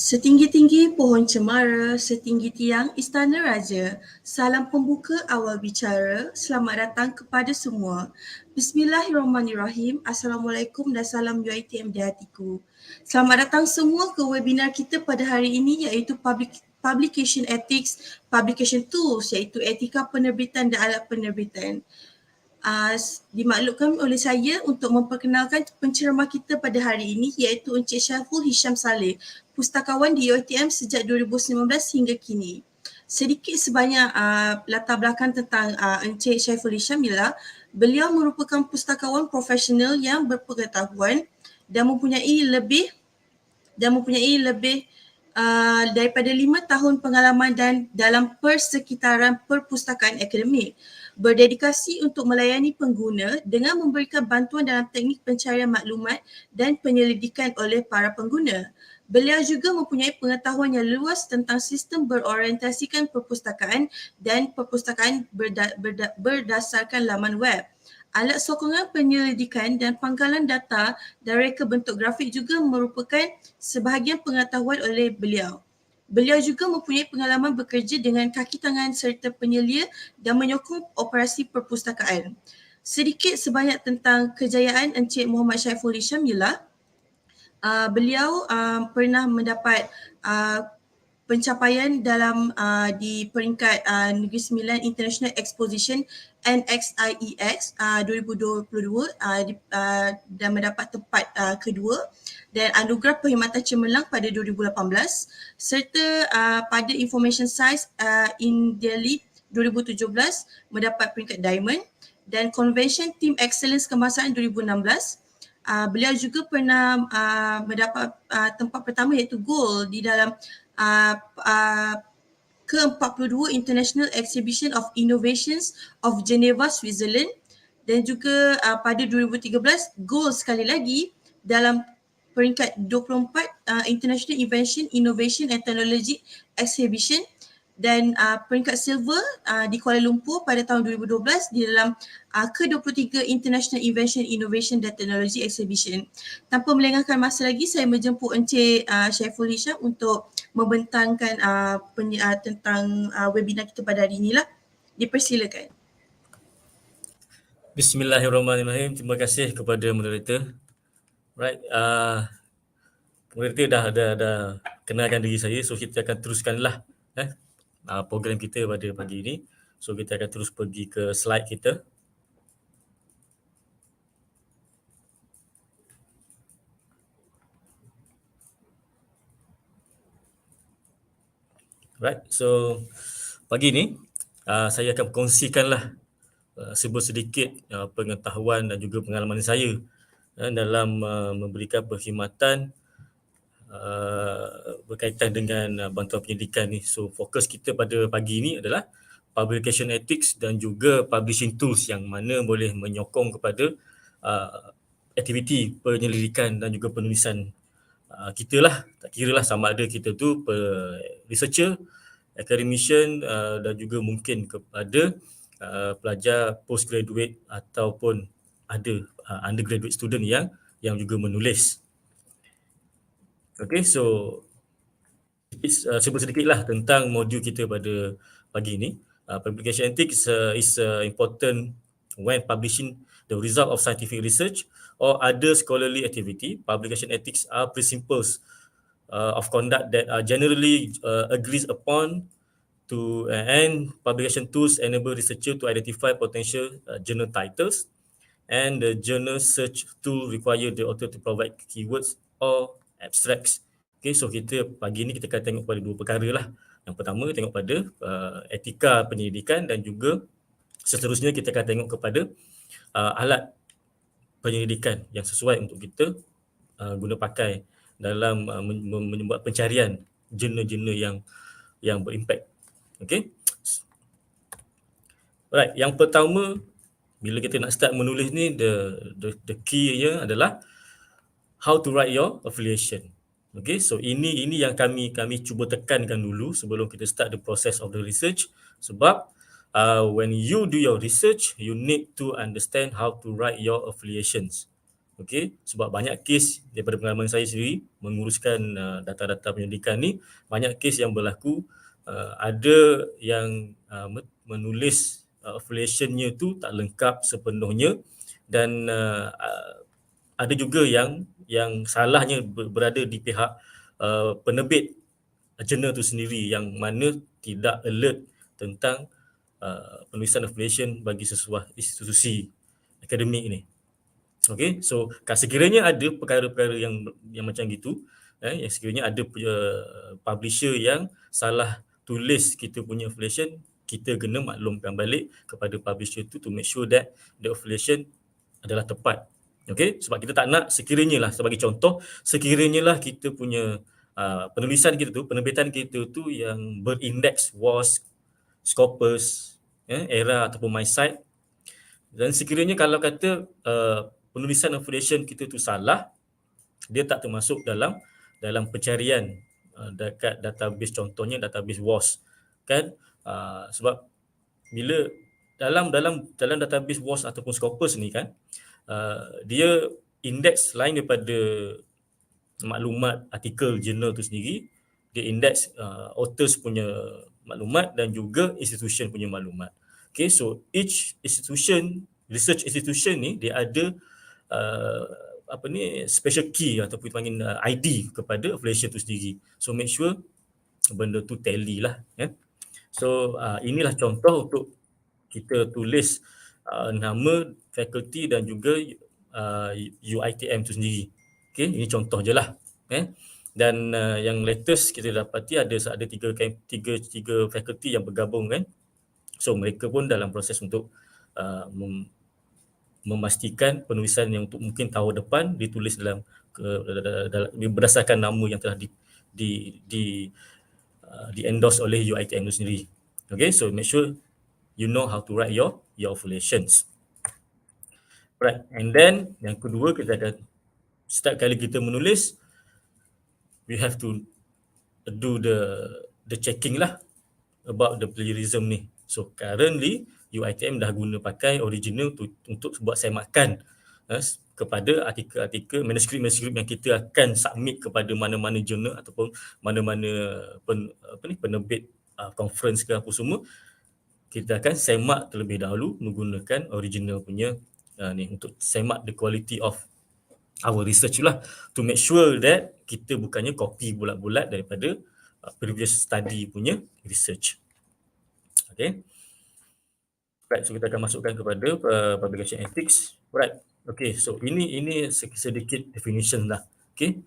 Setinggi-tinggi pohon cemara, setinggi tiang istana raja. Salam pembuka awal bicara. Selamat datang kepada semua. Bismillahirrahmanirrahim. Assalamualaikum dan salam UiTM di hatiku. Selamat datang semua ke webinar kita pada hari ini iaitu Publication Ethics, Publication Tools iaitu etika penerbitan dan alat penerbitan. Dimaklumkan oleh saya untuk memperkenalkan penceramah kita pada hari ini iaitu Encik Syaiful Hisham Saleh, pustakawan di UiTM sejak 2019 hingga kini. Sedikit sebanyak latar belakang tentang Encik Syaiful Hisham ialah beliau merupakan pustakawan profesional yang berpengetahuan dan mempunyai lebih daripada 5 tahun pengalaman dan dalam persekitaran perpustakaan akademik, berdedikasi untuk melayani pengguna dengan memberikan bantuan dalam teknik pencarian maklumat dan penyelidikan oleh para pengguna. Beliau juga mempunyai pengetahuan yang luas tentang sistem berorientasikan perpustakaan dan perpustakaan berdasarkan laman web, alat sokongan penyelidikan dan pangkalan data dan reka bentuk grafik juga merupakan sebahagian pengetahuan oleh beliau. Beliau juga mempunyai pengalaman bekerja dengan kaki tangan serta penyelia dan menyokong operasi perpustakaan. Sedikit sebanyak tentang kejayaan Encik Muhammad Syaiful Hisham ialah beliau pernah mendapat pencapaian dalam di peringkat Negeri Sembilan International Exposition NXIEX 2022 dan mendapat tempat kedua dan anugerah perkhidmatan cemerlang pada 2018 serta pada Information Science in Delhi 2017 mendapat peringkat Diamond dan Convention Team Excellence Kebangsaan 2016. Beliau juga pernah mendapat tempat pertama iaitu Gold di dalam ke-42 International Exhibition of Innovations of Geneva, Switzerland dan juga pada 2013 Gold sekali lagi dalam peringkat 24 International Invention, Innovation and Technology Exhibition dan peringkat silver di Kuala Lumpur pada tahun 2012 di dalam ke-23 International Invention, Innovation dan Technology Exhibition. Tanpa melengahkan masa lagi, saya menjemput Encik Syaiful Hisham untuk membentangkan tentang webinar kita pada hari inilah. Dipersilakan. Bismillahirrahmanirrahim. Terima kasih kepada moderator. Right, moderator dah kenalkan diri saya, so kita akan teruskanlah program kita pada pagi ini. So kita akan terus pergi ke slide kita. Right, so pagi ni saya akan kongsikanlah sedikit pengetahuan dan juga pengalaman saya dalam memberikan perkhidmatan berkaitan dengan bantuan pendidikan ni. So fokus kita pada pagi ni adalah Publication Ethics dan juga Publishing Tools yang mana boleh menyokong kepada aktiviti penyelidikan dan juga penulisan kita lah. Tak kira lah sama ada kita tu researcher, academician dan juga mungkin kepada pelajar postgraduate ataupun ada undergraduate student yang juga menulis. Okay, so sebut sedikitlah tentang modul kita pada pagi ini. Publication ethics is important when publishing the result of scientific research or other scholarly activity. Publication ethics are principles of conduct that are generally agreed upon to and publication tools enable researcher to identify potential journal titles, and the journal search tool require the author to provide keywords or abstracts. Okay, so kita pagi ni kita akan tengok pada dua perkara lah. Yang pertama tengok pada etika penyelidikan dan juga seterusnya kita akan tengok kepada alat penyelidikan yang sesuai untuk kita guna pakai dalam membuat pencarian jurnal-jurnal yang berimpak. Okay. Alright, yang pertama bila kita nak start menulis ni the key-nya adalah how to write your affiliation. Okay, so ini yang kami cuba tekankan dulu sebelum kita start the process of the research, sebab when you do your research you need to understand how to write your affiliations. Okey, sebab banyak kes daripada pengalaman saya sendiri menguruskan data-data penyelidikan ni, banyak kes yang berlaku, ada yang menulis affiliation-nya tu tak lengkap sepenuhnya, dan ada juga yang salahnya berada di pihak penerbit jurnal tu sendiri, yang mana tidak alert tentang penulisan affiliation bagi sesuatu institusi akademik ni. Okay, so sekiranya ada perkara-perkara yang macam gitu, yang sekiranya ada publisher yang salah tulis kita punya affiliation, kita kena maklumkan balik kepada publisher tu to make sure that the affiliation adalah tepat. Okay, sebab kita tak nak sekiranya lah, sebagai contoh, sekiranya lah kita punya penulisan kita tu, penerbitan kita tu yang berindeks WAS, Scopus, ERA ataupun MySite, dan sekiranya kalau kata penulisan affiliation kita tu salah, dia tak termasuk dalam pencarian dekat database, contohnya database WAS kan. Sebab bila dalam database WAS ataupun Scopus ni kan, dia indeks lain daripada maklumat artikel jurnal tu sendiri, dia indeks authors punya maklumat dan juga institution punya maklumat. Okay, so each institution, research institution ni, dia ada special key ataupun panggil ID kepada affiliation tu sendiri. So make sure benda tu tally lah. So inilah contoh untuk kita tulis nama faculty dan juga UITM tu sendiri. Okay, ini contoh je lah. Dan yang latest kita dapati ada tiga faculty yang bergabung kan. So mereka pun dalam proses untuk memastikan penulisan yang untuk mungkin tahun depan ditulis dalam berdasarkan nama yang telah di endorse oleh UITM itu sendiri. Okay, so make sure you know how to write your affiliations. Right, and then yang kedua, kita akan setiap kali kita menulis, we have to do the checking lah about the plagiarism ni. So currently UITM dah guna pakai original untuk buat semakan kepada artikel-artikel, manuskrip yang kita akan submit kepada mana-mana jurnal ataupun mana-mana penerbit conference ke apa semua. Kita akan semak terlebih dahulu menggunakan original punya ni, untuk semak the quality of our research lah, to make sure that kita bukannya copy bulat-bulat daripada previous study punya research. Okay. Right, so kita akan masukkan kepada publication ethics. Right, okay, so ini sedikit definition lah. Okay,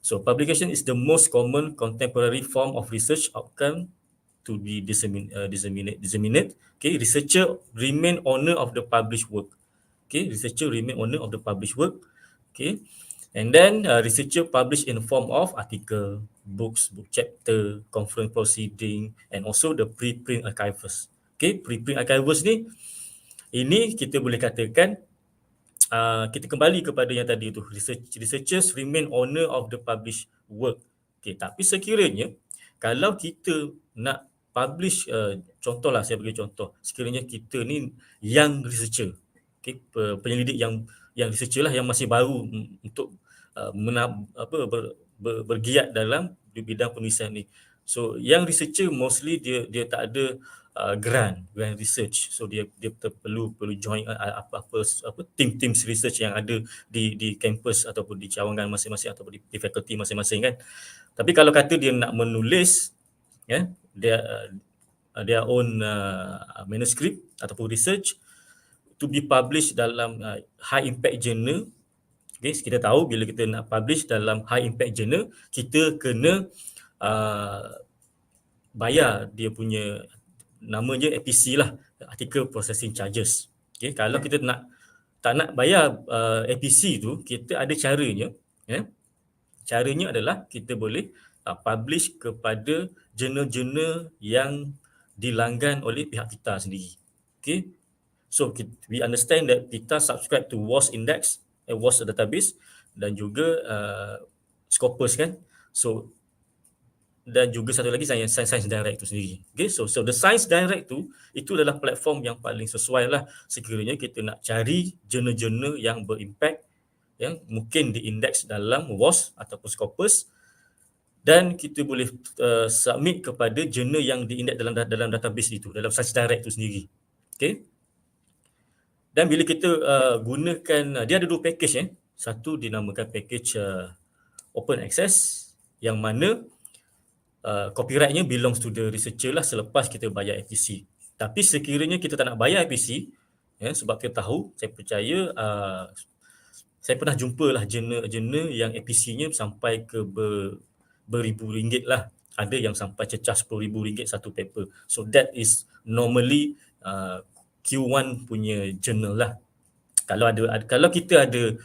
so publication is the most common contemporary form of research outcome to be disseminate. Okay, researcher remain owner of the published work. Okay, researcher remain owner of the published work. Okay, and then researcher publish in the form of article, books, book chapter, conference proceeding, and also the preprint archives. Okay, preprint archives ni, ini kita boleh katakan kita kembali kepada yang tadi tu, researchers remain owner of the published work. Okay, tapi sekiranya kalau kita nak publish, contohlah saya bagi contoh, sekiranya kita ni young researcher, okay, penyelidik yang researcher lah, yang masih baru untuk bergiat dalam bidang penulisan ni. So young researcher mostly dia tak ada grant research, so dia perlu join team research yang ada di kampus ataupun di cawangan masing-masing ataupun di fakulti masing-masing kan. Tapi kalau kata dia nak menulis their own manuscript ataupun research to be published dalam high impact journal, okay, kita tahu bila kita nak publish dalam high impact journal, kita kena bayar dia punya, namanya APC lah, article processing charges. Okay, kalau kita tak nak bayar APC tu, kita ada caranya. Caranya adalah kita boleh publish kepada jurnal-jurnal yang dilanggan oleh pihak kita sendiri. Okay, so we understand that kita subscribe to WAS index, WAS database, dan juga Scopus kan. So dan juga satu lagi Science Direct tu sendiri. Okay, so the Science Direct tu, itu adalah platform yang paling sesuai lah sekiranya kita nak cari jurnal-jurnal yang berimpact yang mungkin diindeks dalam WAS ataupun Scopus, dan kita boleh submit kepada jurnal yang diindeks dalam database itu, dalam Science Direct itu sendiri. Okay. Dan bila kita gunakan, dia ada dua package. Satu dinamakan package Open Access, yang mana copyrightnya belongs to the researcher lah selepas kita bayar APC. Tapi sekiranya kita tak nak bayar APC, sebab kita tahu, saya percaya saya pernah jumpa lah jurnal yang APC-nya sampai ke beribu ringgit lah. Ada yang sampai cecah RM10,000 satu paper. So that is normally Q1 punya jurnal lah. Kalau kita ada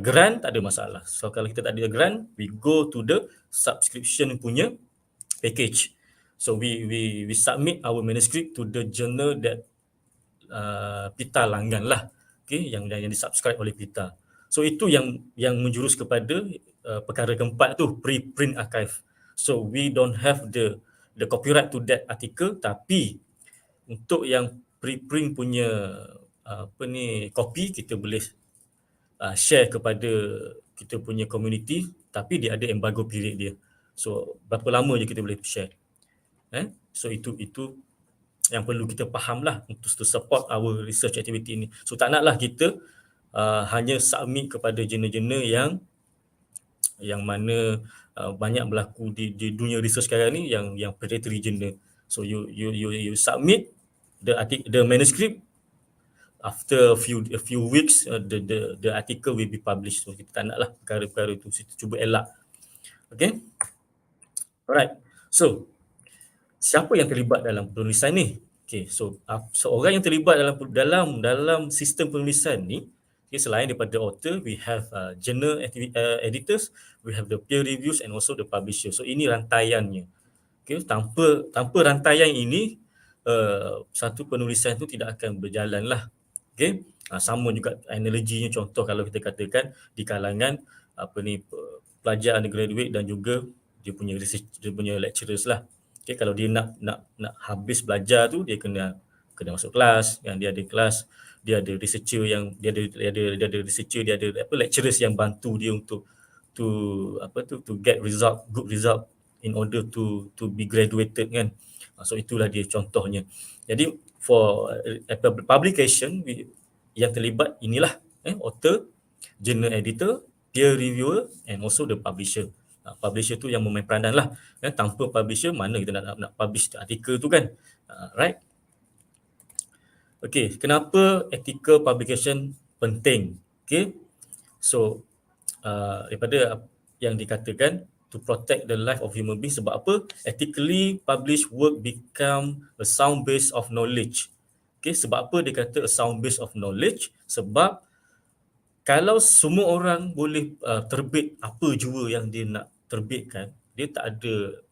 grant, tak ada masalah. So kalau kita tak ada grant, we go to the subscription punya package. So we submit our manuscript to the journal that PITA langgan lah. Okay, yang disubscribe oleh PITA. So itu yang menjurus kepada perkara keempat tu, preprint archive. So we don't have the copyright to that article, tapi untuk yang preprint punya copy, kita boleh share kepada kita punya community, tapi dia ada embargo period dia. So berapa lama je kita boleh share. So itu yang perlu kita faham lah untuk to support our research activity ni. So tak naklah kita hanya submit kepada jurnal-jurnal yang mana banyak berlaku di dunia research sekarang ni, yang predatory journal. So you submit the manuscript, after a few weeks the article will be published. So kita tak naklah perkara-perkara itu, kita cuba elak. Okay. Alright. So siapa yang terlibat dalam penulisan ni? Okay, so orang yang terlibat dalam sistem penulisan ni, okay, selain daripada author, we have journal editors, we have the peer reviews and also the publisher. So ini rantaiannya. Okay, tanpa rantaian ini, satu penulisan tu tidak akan berjalan lah. Okay, sama juga analoginya, contoh kalau kita katakan di kalangan pelajar undergraduate dan juga dia punya lecturers lah. Okay, kalau dia nak habis belajar tu, dia kena masuk kelas, yang dia ada kelas, dia ada researcher yang dia ada researcher, dia ada lecturers yang bantu dia untuk to get good result in order to be graduated kan. So itulah dia contohnya. Jadi for publication, yang terlibat inilah author, journal editor, peer reviewer and also the publisher. Publisher tu yang memain peranan lah. Tanpa publisher, mana kita nak publish artikel tu kan. Right? Okay, kenapa ethical publication penting? Okay, so daripada yang dikatakan, to protect the life of human beings. Sebab apa? Ethically published work become a sound base of knowledge. Okay, sebab apa dia kata a sound base of knowledge? Sebab kalau semua orang boleh terbit apa jua yang dia nak terbitkan, dia tak ada,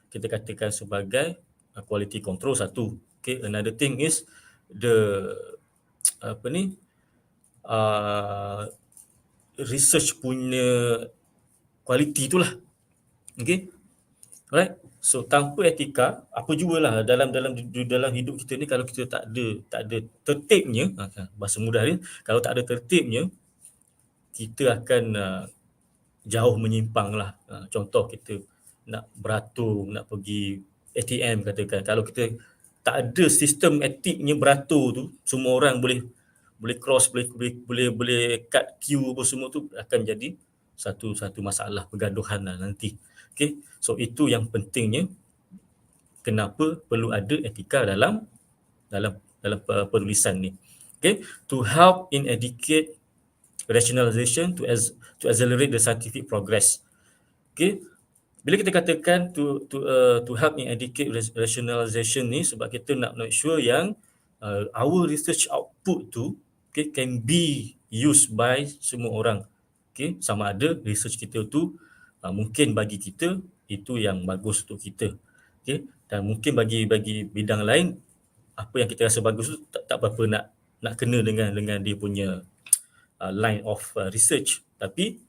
kita katakan sebagai quality control satu. Okay, another thing is the research punya quality itulah. Okay, alright. So tanpa etika, apa jualah dalam hidup kita ni, kalau kita tak ada tertibnya, bahasa mudah ni, kalau tak ada tertibnya, kita akan jauh menyimpang lah. Contoh kita nak beratur, nak pergi ATM katakan, kalau kita tak ada sistem etiknya beratur tu, semua orang boleh cross, boleh cut queue apa semua tu, akan jadi satu masalah pergaduhan lah nanti. Okay, so itu yang pentingnya kenapa perlu ada etika dalam penulisan ni. Okay, to help in educate rationalization to accelerate the scientific progress. Okay, bila kita katakan to help in educate rationalization ni, sebab kita nak make sure yang our research output tu, okay, can be used by semua orang. Okay, sama ada research kita tu mungkin bagi kita itu yang bagus untuk kita. Okay, dan mungkin bagi bidang lain, apa yang kita rasa bagus tu tak berapa nak kena dengan dia punya line of research. Tapi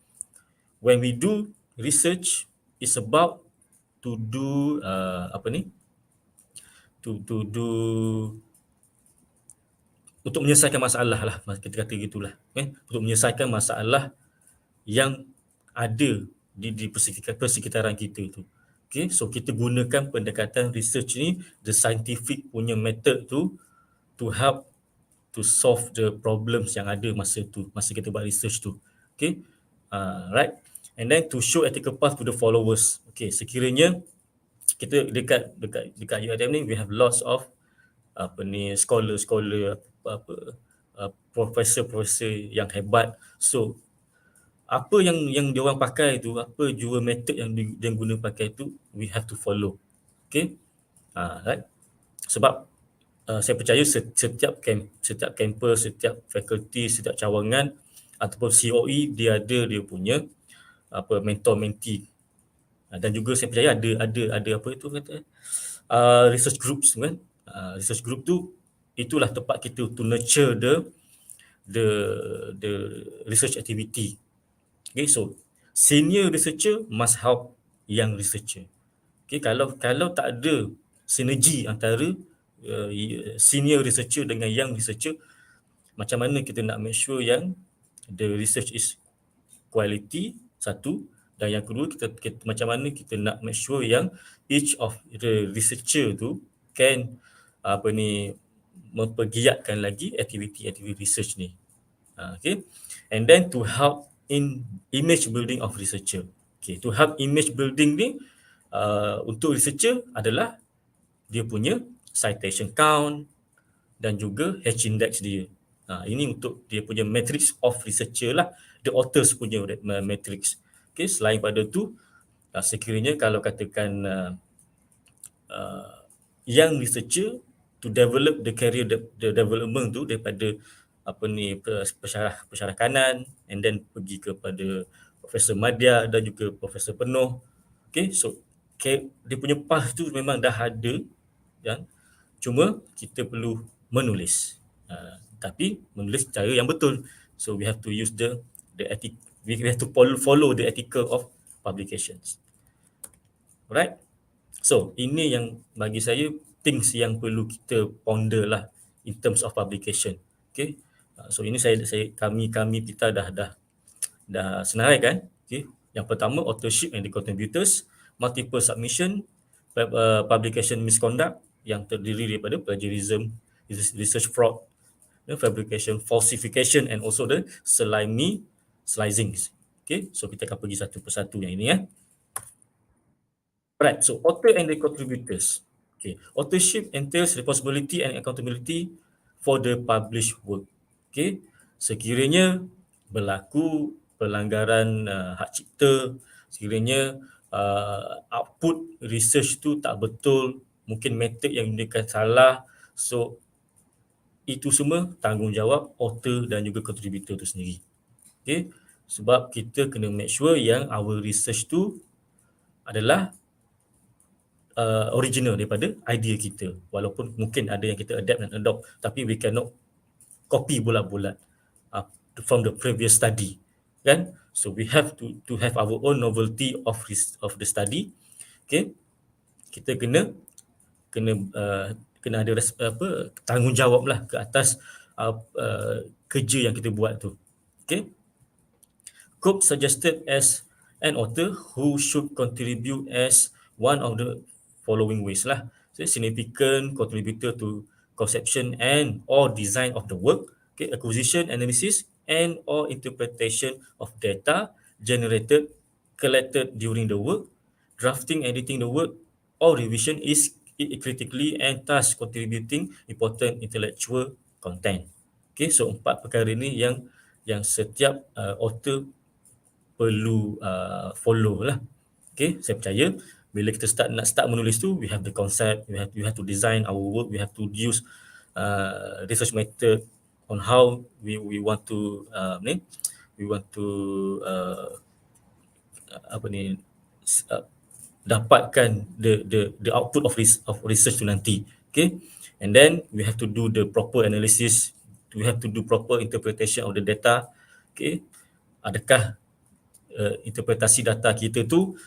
when we do research, it's about to do untuk menyelesaikan masalah lah, kita kata gitulah. Untuk menyelesaikan masalah yang ada di persekitaran kita tu. Okay, so kita gunakan pendekatan research ni, the scientific punya method tu, to help to solve the problems yang ada masa tu, masa kita buat research tu. Okay, right. And then to show ethical path to the followers. Okay, sekiranya kita dekat UITM ni, we have lots of scholar profesor yang hebat. So apa yang dia orang pakai tu, apa jua method yang dia guna pakai tu, we have to follow. Okay, right. Sebab saya percaya setiap kampus, setiap fakulti, setiap cawangan ataupun COE, dia ada dia punya mentor mentee. Dan juga saya percaya ada apa itu kata research groups kan. Research group tu itulah tempat kita to nurture the research activity. Okay, so senior researcher must help young researcher. Okay, kalau tak ada sinergi antara senior researcher dengan young researcher, macam mana kita nak make sure yang the research is quality, satu, dan yang kedua kita macam mana kita nak make sure yang each of the researcher tu can mempergiatkan lagi aktiviti research ni. Okay, and then to help in image building of researcher. Okay, to help image building ni untuk researcher adalah dia punya citation count dan juga H-index dia. Ini untuk dia punya matrix of researcher lah, the authors punya matrix. Okay, selain pada tu, sekiranya kalau katakan young researcher to develop the career the development tu daripada pensyarah kanan and then pergi kepada Profesor Madya dan juga Profesor Penuh. Okay, so dia punya path tu memang dah ada, kan? Cuma kita perlu menulis, tapi menulis cara yang betul. So we have to use the ethic, we have to follow the ethical of publications. Alright, so ini yang bagi saya things yang perlu kita ponder lah in terms of publication. Okay, so ini kami kita dah senaraikan. Okay, yang pertama authorship and the contributors, multiple submission, publication misconduct yang terdiri daripada plagiarism, research fraud, fabrication, falsification and also the slimy slicing. Okay, so kita akan pergi satu persatu yang ini ya. Right, so author and the contributors. Okay, authorship entails responsibility and accountability for the published work. Okay, sekiranya berlaku pelanggaran hak cipta, sekiranya output research tu tak betul, mungkin method yang digunakan salah, so itu semua tanggungjawab author dan juga contributor tu sendiri. Okay, sebab kita kena make sure yang our research tu adalah original daripada idea kita, walaupun mungkin ada yang kita adapt dan adopt, tapi we cannot copy bulat-bulat from the previous study, kan? So we have to have our own novelty of the study. Okay, kita kena ada tanggungjawab lah ke atas kerja yang kita buat tu. Okay, Cope suggested as an author who should contribute as one of the following ways lah. So, significant contributor to conception and or design of the work, okay, acquisition, analysis and or interpretation of data generated, collected during the work, drafting, editing the work, or revision is critically and thus contributing important intellectual content. Okay, so 4 perkara ni yang setiap author perlu follow lah. Okay, saya percaya bila kita nak start menulis tu, we have the concept, we have to design our work, we have to use research method on how we want to dapatkan the output of research tu nanti. Okay, and then we have to do the proper analysis, we have to do proper interpretation of the data. Okay, adakah interpretasi data kita tu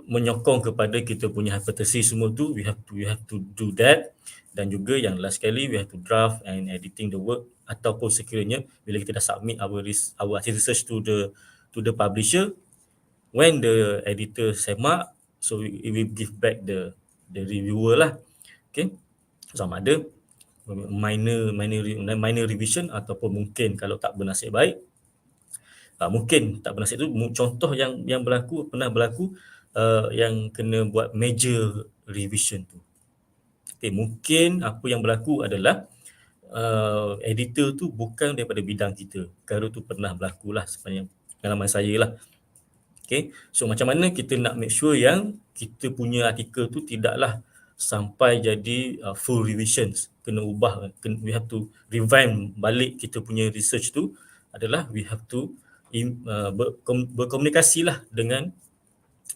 menyokong kepada kita punya hipotesis semua tu, we have to do that. Dan juga yang last sekali, we have to draft and editing the work, ataupun sekiranya bila kita dah submit our research to to the publisher. When the editor semak, so it will give back the reviewer lah. Okay, sama ada minor revision ataupun mungkin kalau tak bernasib baik, mungkin tak bernasib tu contoh yang pernah berlaku yang kena buat major revision tu. Okay, mungkin apa yang berlaku adalah editor tu bukan daripada bidang kita. Perkara tu pernah berlaku lah sepanjang pengalaman saya lah. Okay, so macam mana kita nak make sure yang kita punya artikel tu tidaklah sampai jadi full revisions, kena ubah, we have to revamp balik kita punya research tu, adalah we have to berkomunikasi lah dengan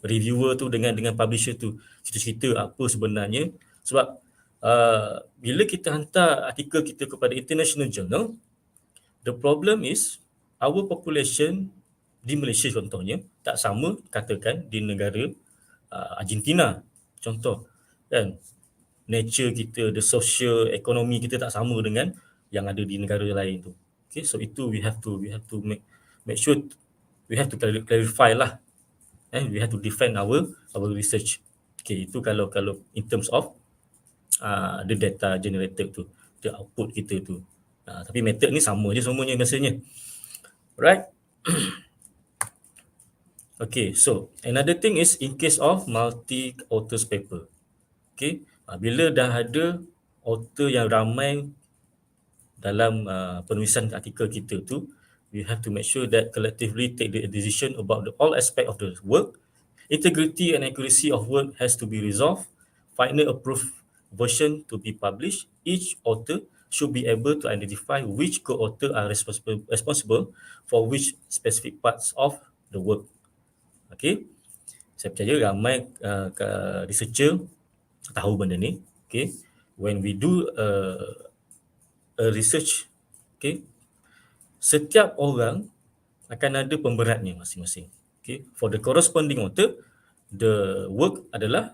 reviewer tu, dengan publisher tu, cerita-cerita apa sebenarnya. Sebab bila kita hantar artikel kita kepada international journal, the problem is our population di Malaysia contohnya tak sama katakan di negara Argentina contoh, kan. Nature kita, the social economy kita tak sama dengan yang ada di negara lain tu. Okay, so itu we have to make sure, we have to clarify lah, and we have to defend our research. Okay, itu kalau in terms of the data generated tu, the output kita tu. Tapi method ni sama je semuanya biasanya. Right? Okay, so another thing is in case of multi-authors paper. Okay, bila dah ada author yang ramai dalam penulisan artikel kita tu, we have to make sure that collectively take the decision about all aspect of the work. Integrity and accuracy of work has to be resolved. Final approved version to be published. Each author should be able to identify which co-author are responsible for which specific parts of the work. Okay, saya percaya ramai researcher tahu benda ni. Okay, when we do a research, okay, setiap orang akan ada pemberatnya masing-masing. Okay, for the corresponding author, the work adalah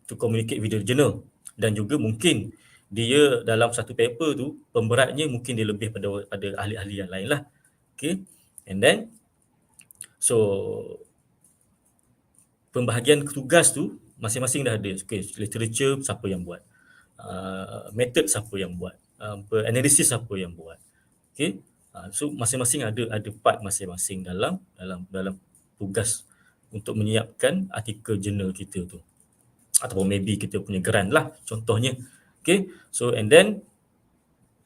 to communicate with the journal, dan juga mungkin dia dalam satu paper tu pemberatnya mungkin dia lebih pada ahli-ahli yang lain lah. Okay, and then so pembahagian tugas tu masing-masing dah ada. Okay, literature siapa yang buat, method siapa yang buat, analisis siapa yang buat. Okay, so masing-masing ada part masing-masing dalam tugas untuk menyiapkan artikel jurnal kita tu, ataupun maybe kita punya grant lah contohnya. Okay, so and then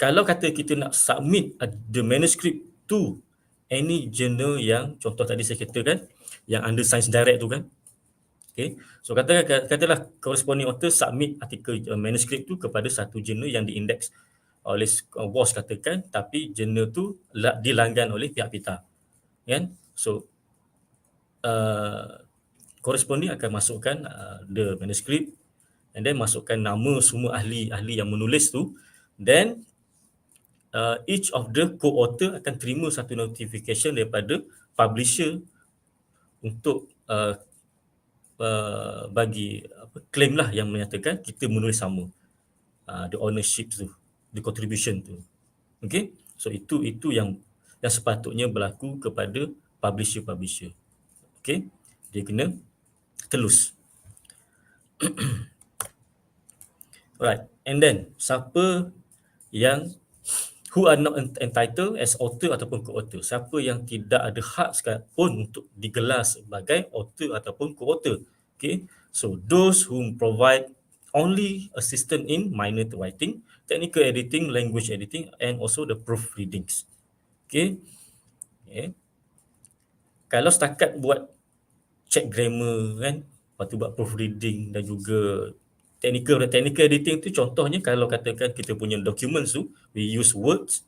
kalau kata kita nak submit the manuscript to any journal yang contoh tadi saya katakan yang under Science Direct tu kan. Okay, so katalah corresponding author submit artikel manuscript tu kepada satu jurnal yang diindeks oleh WAS katakan, tapi jurnal tu dilanggan oleh pihak PITA, kan. So corresponding akan masukkan the manuscript, and then masukkan nama semua ahli yang menulis tu, then each of the co-author akan terima satu notification daripada publisher untuk bagi claim lah yang menyatakan kita menulis sama, the ownership tu, the contribution tu. Okay, so itu yang sepatutnya berlaku kepada publisher. Okay, dia kena telus. Right, and then siapa yang who are not entitled as author ataupun co-author, siapa yang tidak ada hak sekalipun untuk digelar sebagai author ataupun co-author. Okay, so those who provide only assistance in minor writing, technical editing, language editing, and also the proofreadings. Okay, kalau setakat buat check grammar kan, lepas tu buat proofreading dan juga technical editing tu, contohnya kalau katakan kita punya documents tu we use words,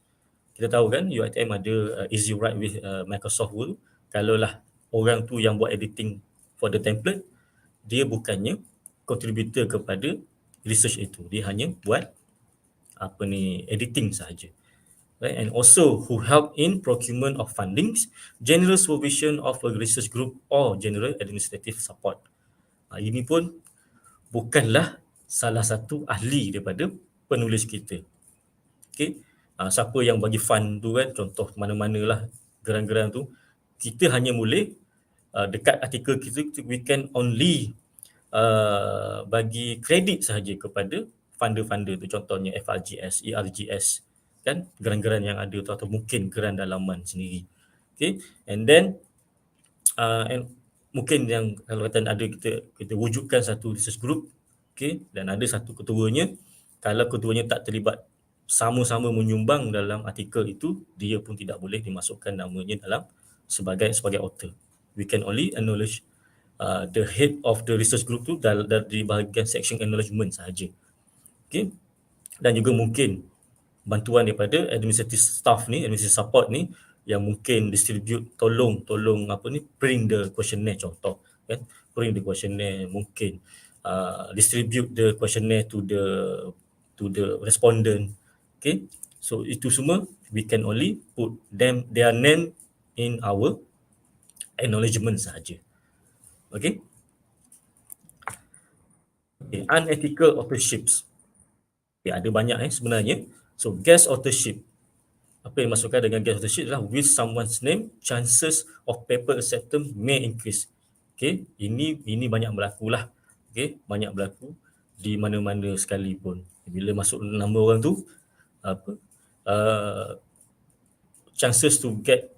kita tahu kan UiTM ada easy write with Microsoft Word. Kalau lah orang tu yang buat editing for the template, dia bukannya contributor kepada research itu, dia hanya buat editing sahaja. Right? And also who help in procurement of fundings, general supervision of a research group or general administrative support. Ini pun bukanlah salah satu ahli daripada penulis kita. Okay, siapa yang bagi fund tu kan, contoh mana-manalah geran-geran tu, kita hanya boleh dekat artikel kita, we can only bagi kredit sahaja kepada funder-funder tu, contohnya FRGS, ERGS, kan, geran-geran yang ada tu, atau mungkin geran dalaman sendiri. Okay, and then and mungkin yang kalau kata ada kita wujudkan satu research group, okay, dan ada satu ketuanya. Kalau ketuanya tak terlibat sama-sama menyumbang dalam artikel itu, dia pun tidak boleh dimasukkan namanya dalam sebagai author. We can only acknowledge the head of the research group tu dari bahagian section acknowledgement sahaja. Okay. Dan juga mungkin bantuan daripada administrative staff ni, administrative support ni, yang mungkin distribute, tolong print the questionnaire, contoh kan, print the questionnaire, mungkin distribute the questionnaire to the respondent. Okay, so itu semua we can only put their name in our acknowledgement sahaja. Okay. Okay, unethical authorships. Okay, ada banyak sebenarnya. So guest authorship, apa yang dimaksudkan dengan guest authorship adalah with someone's name, chances of paper acceptance may increase. Okay, ini banyak berlaku lah. Okay, banyak berlaku di mana-mana sekalipun. Bila masuk nama orang tu, chances to get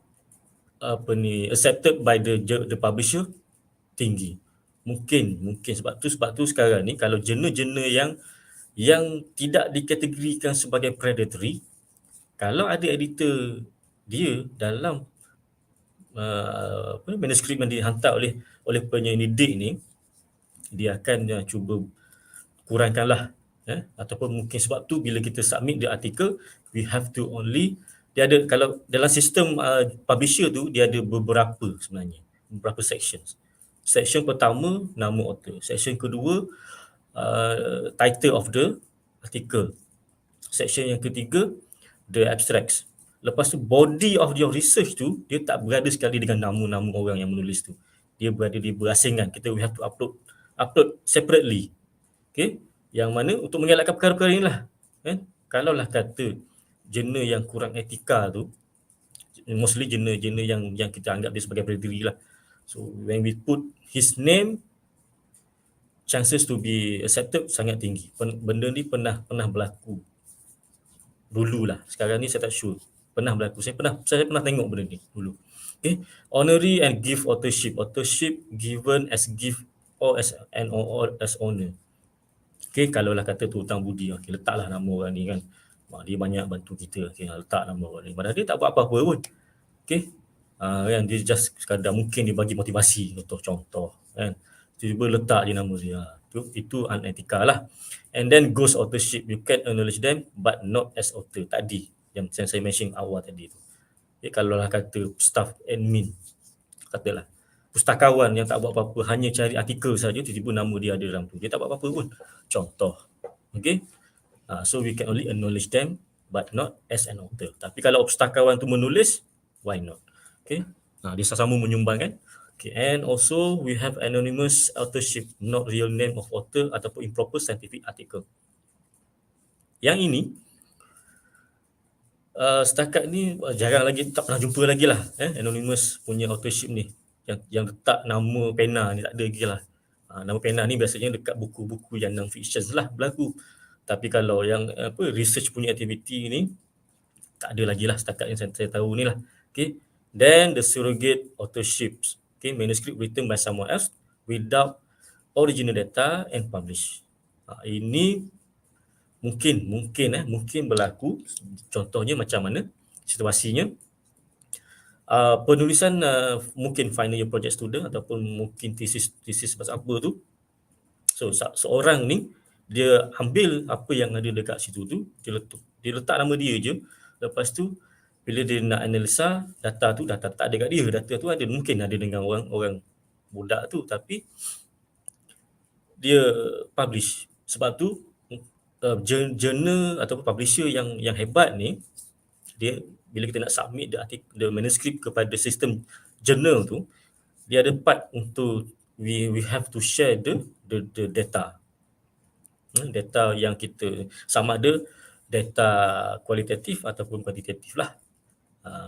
accepted by the publisher tinggi. Mungkin sebab tu sekarang ni kalau jurnal-jurnal yang tidak dikategorikan sebagai predatory, kalau ada editor dia dalam manuskrip yang dihantar oleh penyelidik ni, dia akan cuba kurangkanlah, ataupun mungkin sebab tu bila kita submit the article, we have to only, dia ada, kalau dalam sistem publisher tu, dia ada beberapa sections. Section pertama, nama author. Section kedua, title of the article. Section yang ketiga, the abstracts. Lepas tu body of your research tu, dia tak berada sekali dengan nama-nama orang yang menulis tu. Dia berada di berasingan. We have to upload separately. Okay, yang mana untuk mengelakkan perkara-perkara ni lah. Kalau lah kata jurnal yang kurang etika tu, mostly jurnal yang kita anggap dia sebagai predatory lah. So when we put his name, chances to be accepted sangat tinggi. Benda ni pernah berlaku dulu lah. Sekarang ni saya tak sure. Pernah berlaku. Saya pernah tengok benda ni dulu. Okay. Honorary and gift authorship. Authorship given as gift or as honor. Okay, kalau lah kata tu hutang budi, okay, letaklah nama orang ni kan. Dia banyak bantu kita, okay, letak nama orang ni. Padahal dia tak buat apa-apa pun. Okay. Kan, dia just sekadar mungkin dia bagi motivasi, contoh kan. Tiba-tiba letak je nama dia. Itu unethical lah. And then ghost authorship, you can acknowledge them but not as author. Tadi yang saya mention awal tadi tu. Okay, kalau lah kata staff admin, katalah pustakawan yang tak buat apa-apa, hanya cari artikel saja, tiba-tiba nama dia ada dalam tu. Dia tak buat apa-apa pun. Contoh. Okay. So we can only acknowledge them but not as an author. Tapi kalau pustakawan tu menulis, why not? Okay. Dia sama menyumbang kan. Okay. And also we have anonymous authorship, not real name of author ataupun improper scientific article. Yang ini setakat ni jarang lagi, tak pernah jumpa lagi lah anonymous punya authorship ni. Yang letak nama pena ni tak ada lagi lah. Nama pena ni biasanya dekat buku-buku yang non-fiction lah berlaku. Tapi kalau yang research punya aktiviti ni, tak ada lagi lah setakat yang saya tahu ni lah. Okay. Then the surrogate authorship. Okay, manuscript written by someone else without original data and published. Ini mungkin berlaku. Contohnya macam mana situasinya? Penulisan mungkin final year project student ataupun mungkin thesis pasal apa tu. So seorang ni dia ambil apa yang ada dekat situ tu, dia letak nama dia je. Lepas tu bila dia nak analisa data tak ada kat dia. Data tu ada, mungkin ada dengan orang budak tu, tapi dia publish. Sebab tu journal ataupun publisher yang hebat ni, dia bila kita nak submit the manuscript kepada sistem journal tu, dia ada part untuk we have to share the data. Data yang kita sama ada data kualitatif ataupun kuantitatif lah.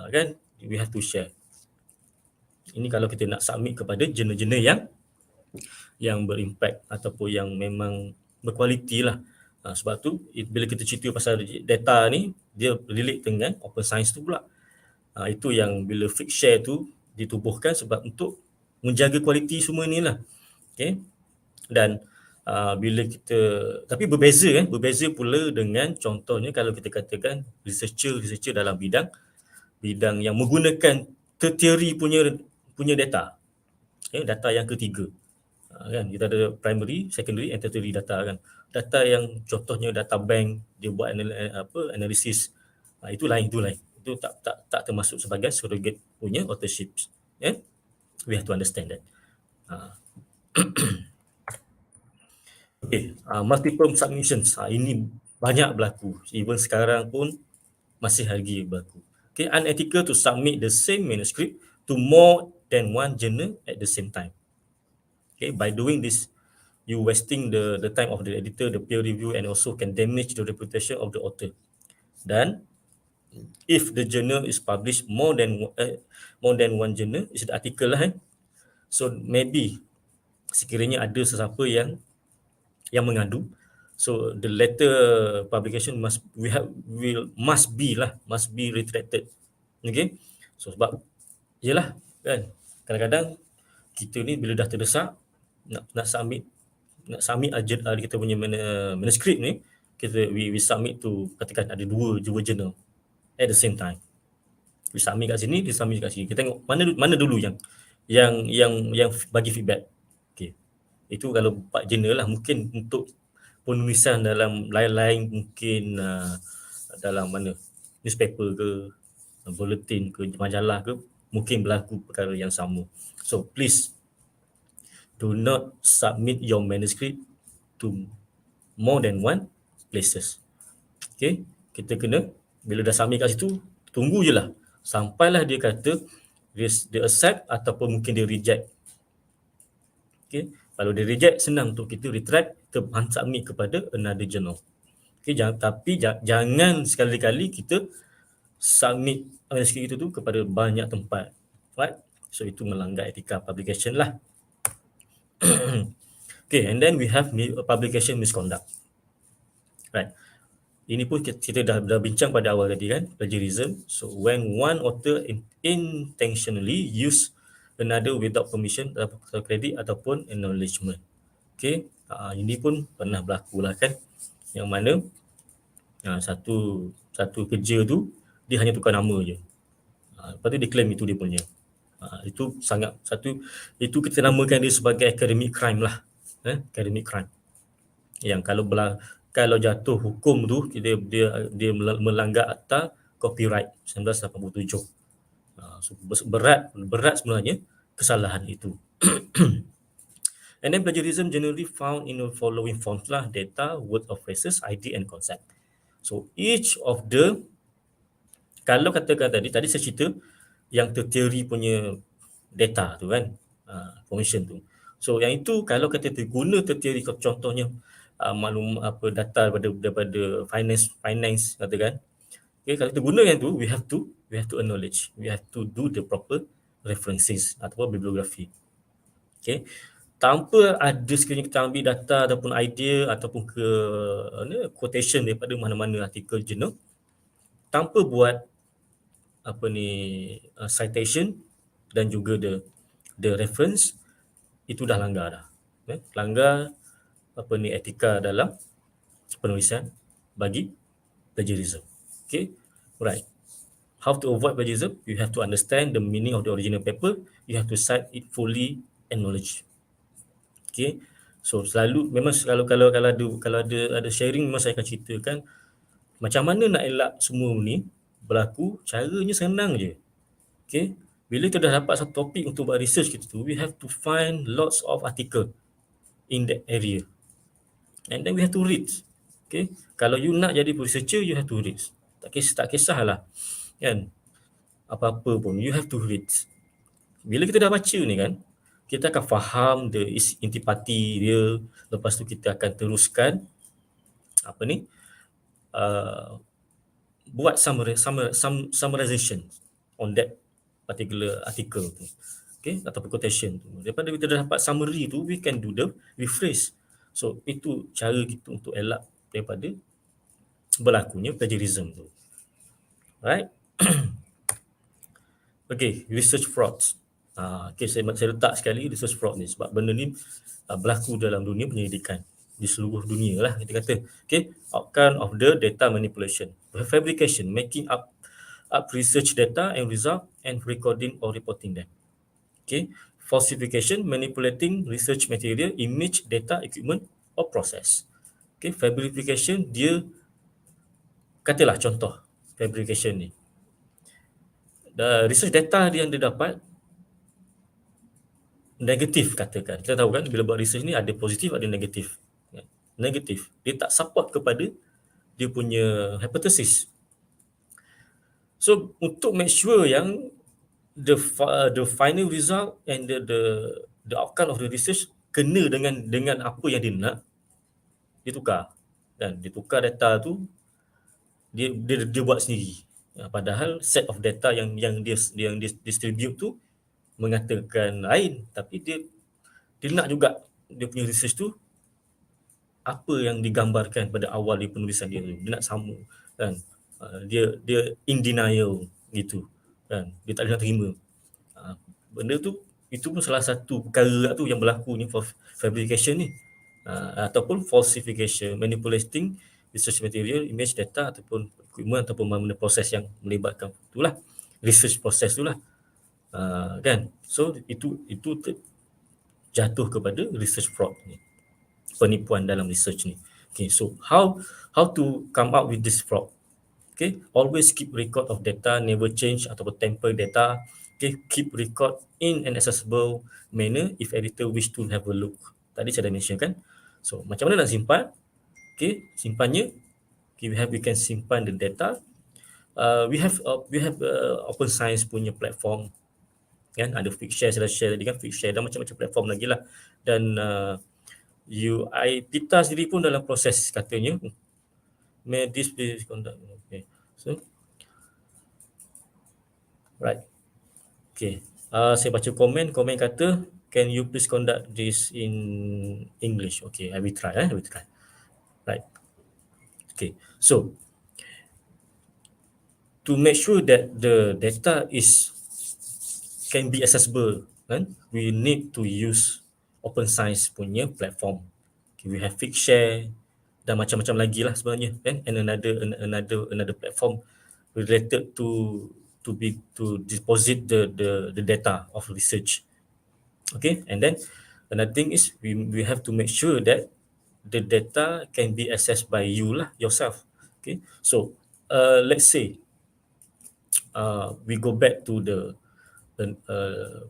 Kan, we have to share. Ini kalau kita nak submit kepada jurnal-jurnal yang berimpact ataupun yang memang berkualiti lah. Sebab tu bila kita cerita pasal data ni, dia relate dengan open science tu pula. Itu yang bila fixed share tu ditubuhkan sebab untuk menjaga kualiti semua ni lah. Okay. Dan bila kita, tapi berbeza pula dengan contohnya kalau kita katakan researcher dalam bidang yang menggunakan tertiary punya data. Okay, data yang ketiga. Kan kita ada primary, secondary and tertiary data kan. Data yang contohnya data bank, dia buat analisis, itu lain. Itu tak termasuk sebagai surrogate punya authorship. Yeah? We have to understand that. Okay, multiple submissions. Ini banyak berlaku. Even sekarang pun masih lagi berlaku. Okay, unethical to submit the same manuscript to more than one journal at the same time. Okay, by doing this, you wasting the time of the editor, the peer review, and also can damage the reputation of the author. Dan if the journal is published more than one journal, is the article lah. So maybe sekiranya ada sesiapa yang mengadu, so the later publication must be retracted. Okay, so sebab yelah kan, kadang-kadang kita ni bila dah terdesak nak submit kita punya manuscript ni, we submit to, katakan ada dua journal at the same time. We submit kat sini, dia submit kat sini. Kita tengok mana dulu yang bagi feedback. Okay. Itu kalau 4 journal lah. Mungkin untuk penulisan dalam lain-lain, mungkin dalam mana newspaper ke, bulletin ke, majalah ke, mungkin berlaku perkara yang sama. So please do not submit your manuscript to more than one places. Okay, kita kena bila dah submit kat situ, tunggu je lah sampailah dia kata dia accept ataupun mungkin dia reject. Okay, kalau dia reject, senang untuk kita retract, kita submit kepada another journal. Okay, tapi jangan sekali-kali kita submit manuscript itu tu kepada banyak tempat. Right? So itu melanggar etika publication lah. Okay, and then we have publication misconduct. Right. Ini pun kita dah bincang pada awal tadi kan, plagiarism. So when one author intentionally use another without permission atau credit ataupun acknowledgement. Okay, ini pun pernah berlaku lah kan, yang mana satu kerja tu dia hanya tukar nama je. Lepas tu dia claim itu dia punya. Itu itu kita namakan dia sebagai academic crime lah. Academic crime. Yang kalau jatuh hukum tu, dia melanggar Akta Copyright 1987. So berat sebenarnya kesalahan itu. And then plagiarism generally found in the following forms lah: data, word of phrases, idea and concept. So each of the, kalau katakan tadi saya cerita yang tertiary punya data tu kan, information tu. So yang itu kalau kata guna tertiary, contohnya maklum data daripada finance katakan. Okay, kalau kita guna yang tu, we have to acknowledge, we have to do the proper references ataupun bibliografi. Okay, tanpa ada sekiranya kita ambil data ataupun idea ataupun quotation daripada mana-mana artikel jurnal, tanpa buat citation dan juga the reference, itu dah langgar dah. Langgar etika dalam penulisan bagi plagiarism. Okay, right. How to avoid plagiarism? You have to understand the meaning of the original paper. You have to cite it fully and knowledge. Okay, so memang kalau ada sharing, memang saya akan ceritakan macam mana nak elak semua ni berlaku. Caranya senang je. Okay, bila kita dah dapat satu topik untuk buat research kita tu, we have to find lots of article in that area. And then we have to read. Okay, kalau you nak jadi researcher, you have to read. Tak kisahlah kan, apa-apa pun you have to read. Bila kita dah baca ni kan, kita akan faham the intipati dia. Lepas tu kita akan teruskan buat summarization on that particular article tu. Okay, ataupun quotation tu. Daripada kita dah dapat summary tu, we can do the rephrase. So itu cara kita untuk elak daripada berlakunya plagiarism tu. Right? Okay, research frauds. Okay, saya letak sekali research fraud ni sebab benda ni berlaku dalam dunia penyelidikan di seluruh dunia lah kita kata. Okay, outcome of the data manipulation, fabrication, making up research data and result and recording or reporting them. Okay, falsification, manipulating research material, image, data, equipment or process. Okay, fabrication dia katalah contoh fabrication ni. Research data yang dia dapat negatif katakan. Kita tahu kan bila buat research ni ada positif ada negatif. Negatif. Dia tak support kepada dia punya hypothesis. So untuk make sure yang the final result and the outcome of the research kena dengan apa yang dia nak, dia tukar. Dan dia tukar data tu dia buat sendiri. Padahal set of data yang dia distribute tu mengatakan lain, tapi dia nak juga dia punya research tu apa yang digambarkan pada awal di penulisan dia tu, dia nak sama kan. Dia in denial gitu kan, dia tak boleh terima. Benda tu itu pun salah satu perkara tu yang berlaku ni for fabrication ni, ataupun falsification, manipulating research material, image, data ataupun equipment ataupun mana proses yang melibatkan itulah research proses itulah. Kan, so itu jatuh kepada research fraud ni, penipuan dalam research ni. Okay, so how to come up with this fraud? Okay, always keep record of data, never change ataupun tamper data. Okay, keep record in an accessible manner if editor wish to have a look. Tadi saya dah mention kan. So macam mana nak simpan? Okay, simpannya we can simpan the data. We have open science punya platform kan, ada Figshare, saya dah share tadi kan, Figshare dan macam-macam platform lagi lah. Dan kita sendiri pun dalam proses katanya may this be conduct. Okay, so right, okay, saya baca komen kata can you please conduct this in English. Okay, I will try. Right, okay, so to make sure that the data can be accessible, kan? We need to use open science punya platform. Okay, we have Figshare dan macam-macam lagi lah sebenarnya, kan? And another platform related to deposit the data of research. Okay, and then another thing is we have to make sure that the data can be accessed by you lah yourself. Okay, so let's say we go back to the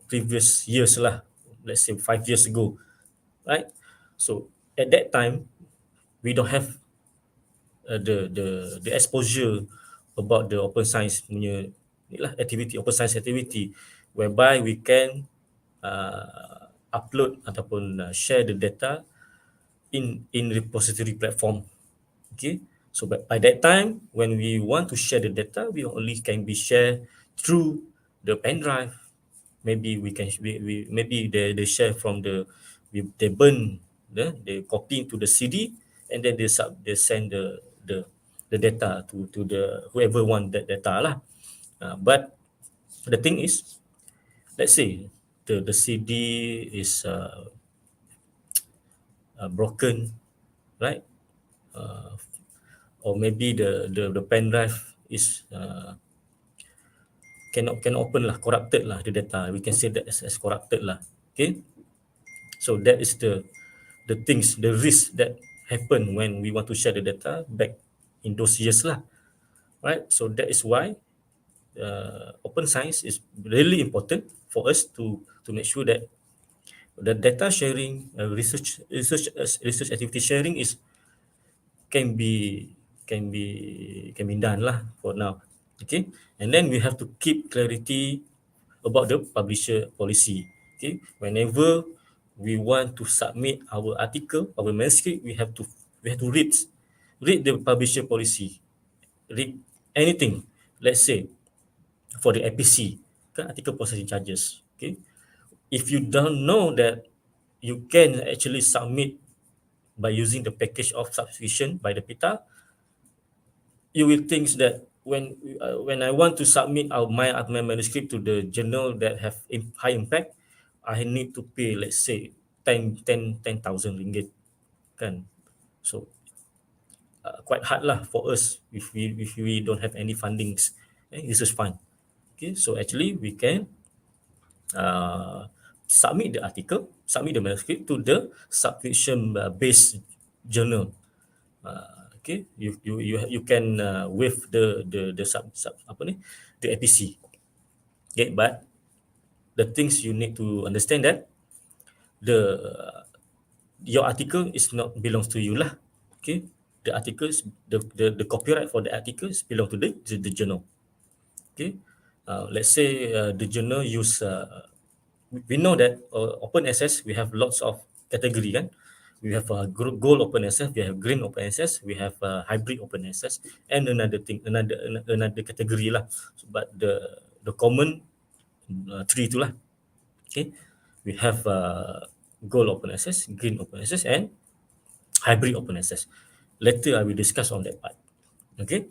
previous years lah, let's say 5 years ago, right? So at that time we don't have the exposure about the open science punya activity, open science activity, whereby we can upload ataupun share the data in repository platform. Okay, so by that time when we want to share the data, we only can be shared through the pen drive. Maybe maybe they share from they burn they copy into the CD and then they send the data to the whoever want that data lah. But the thing is, let's say the CD is broken, right? Or maybe the pen drive is cannot open lah, corrupted lah the data. We can say that as corrupted lah. Okay, so that is the things, the risk that happen when we want to share the data back in those years lah, right? So that is why open science is really important for us to make sure that the data sharing, research activity sharing can be done lah for now. Okay, and then we have to keep clarity about the publisher policy. Okay, whenever we want to submit our article, our manuscript, we have to read the publisher policy, read anything. Let's say for the APC, kan, article processing charges. Okay, if you don't know that you can actually submit by using the package of subscription by the PITA, you will think that when I want to submit my manuscript to the journal that have high impact, I need to pay, let's say, 10,000 ringgit, kan? So quite hard lah for us if we don't have any fundings, research fund. Okay, so actually we can submit the article, submit the manuscript to the subscription based journal. Okay, you can waive the sub apa ni, the APC. Okay, but the things you need to understand that the your article is not belongs to you lah. Okay, the articles, the copyright for the articles belong to the journal. Okay, let's say the journal use we know that open access we have lots of category, kan. We have gold open access, we have green open access, we have hybrid open access, and another category lah. So, but the common three tu lah. Okay, we have gold open access, green open access, and hybrid open access. Later I will discuss on that part. Okay.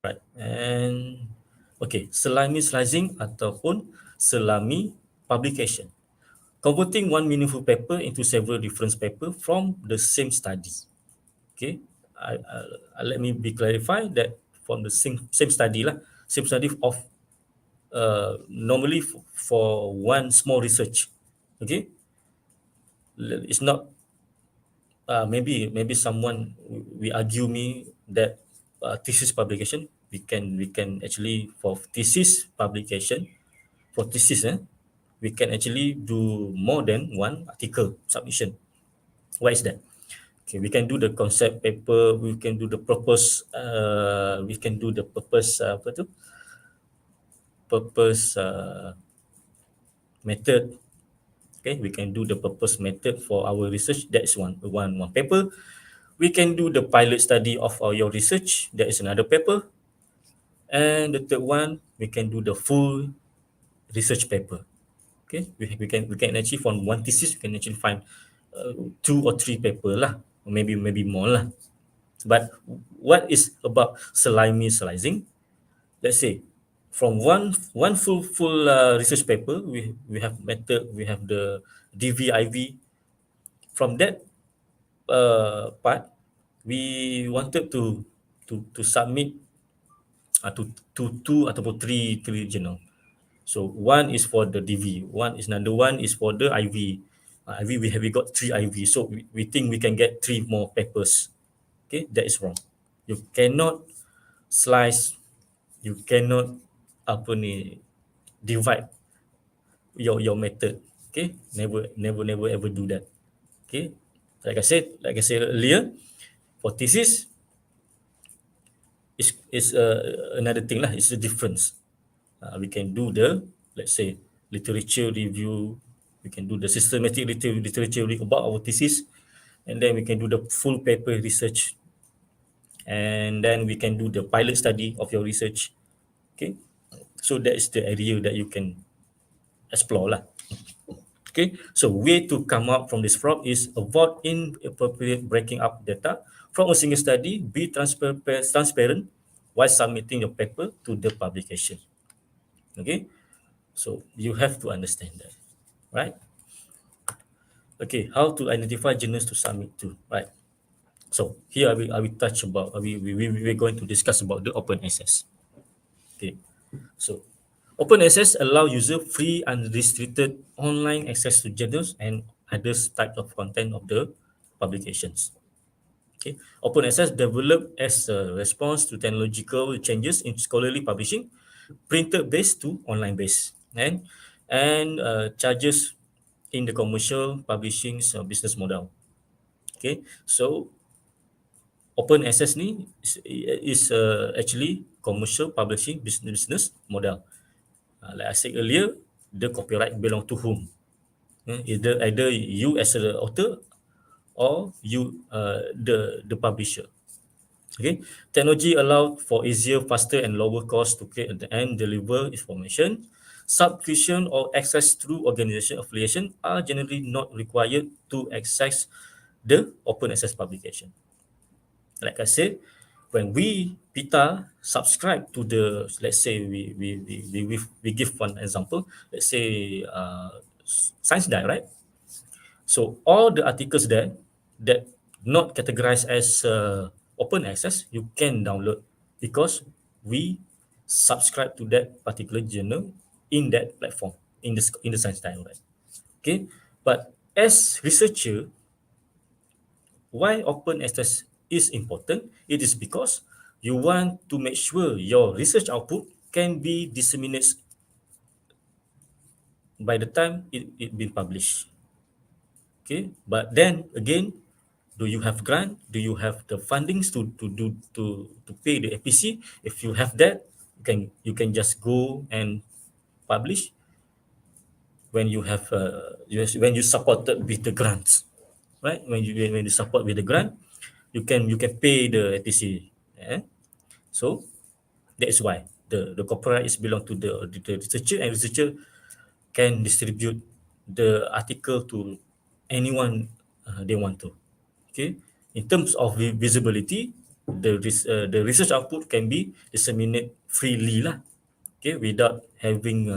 Right. And okay, selami slicing ataupun selami publication. Converting one meaningful paper into several different paper from the same study. Okay, let me be clarify that from the same study lah, same study of normally for one small research. Okay, it's not maybe someone we argue me that thesis publication we can actually for thesis publication for thesis we can actually do more than one article submission. Why is that? Okay, we can do the concept paper, we can do the purpose, we can do the purpose apa tu? Purpose method. Okay, we can do the purpose method for our research. That is one paper. We can do the pilot study of your research. That is another paper. And the third one, we can do the full research paper. Okay, we can actually from one thesis we can actually find 2 or 3 paper lah, or maybe more lah. But what is about selami slicing? Let's say from one full research paper, we have method, we have the DVIV. From that part, we wanted to submit to 2 ataupun 3 journal. So one is for the DV, another one is for the IV. IV we got 3 IV, so we think we can get 3 more papers. Okay, that is wrong. You cannot slice, you cannot divide your method. Okay, never ever do that. Okay, like I said earlier, for thesis is another thing lah. It's a difference. We can do the, let's say, literature review. We can do the systematic literature review about our thesis, and then we can do the full paper research, and then we can do the pilot study of your research. Okay, so that is the area that you can explore lah. Okay, so way to come up from this problem is avoid inappropriate breaking up data from a single study. Be transparent while submitting your paper to the publication. Okay, so you have to understand that, right? Okay, how to identify journals to submit to, right? So here I will touch about, we're going to discuss about the open access. Okay, so open access allow user free and unrestricted online access to journals and other type of content of the publications. Okay, open access developed as a response to technological changes in scholarly publishing, printed based to online based, and charges in the commercial publishing business model. Okay, so open access ni is actually commercial publishing business model. Like I said earlier, the copyright belong to whom? Either you as the author or you the publisher. Okay, technology allow for easier, faster, and lower cost to create and deliver information. Subscription or access through organization affiliation are generally not required to access the open access publication. Like I said, when we PITA subscribe to the, let's say we give one example, let's say Science Die, right? So all the articles there that not categorized as open access, you can download because we subscribe to that particular journal in that platform in the Science Die, right? Okay, but as researcher, why open access is important? It is because you want to make sure your research output can be disseminated by the time it been published. Okay, but then again, do you have grant? Do you have the fundings to pay the APC? If you have that, you can just go and publish when you have when you supported with the grants, right? When you support with the grant, you can pay the APC. Eh? So that is why the copyright is belong to the researcher, and researcher can distribute the article to anyone they want to. Okay, in terms of visibility, the research output can be disseminated freely lah. Okay, without having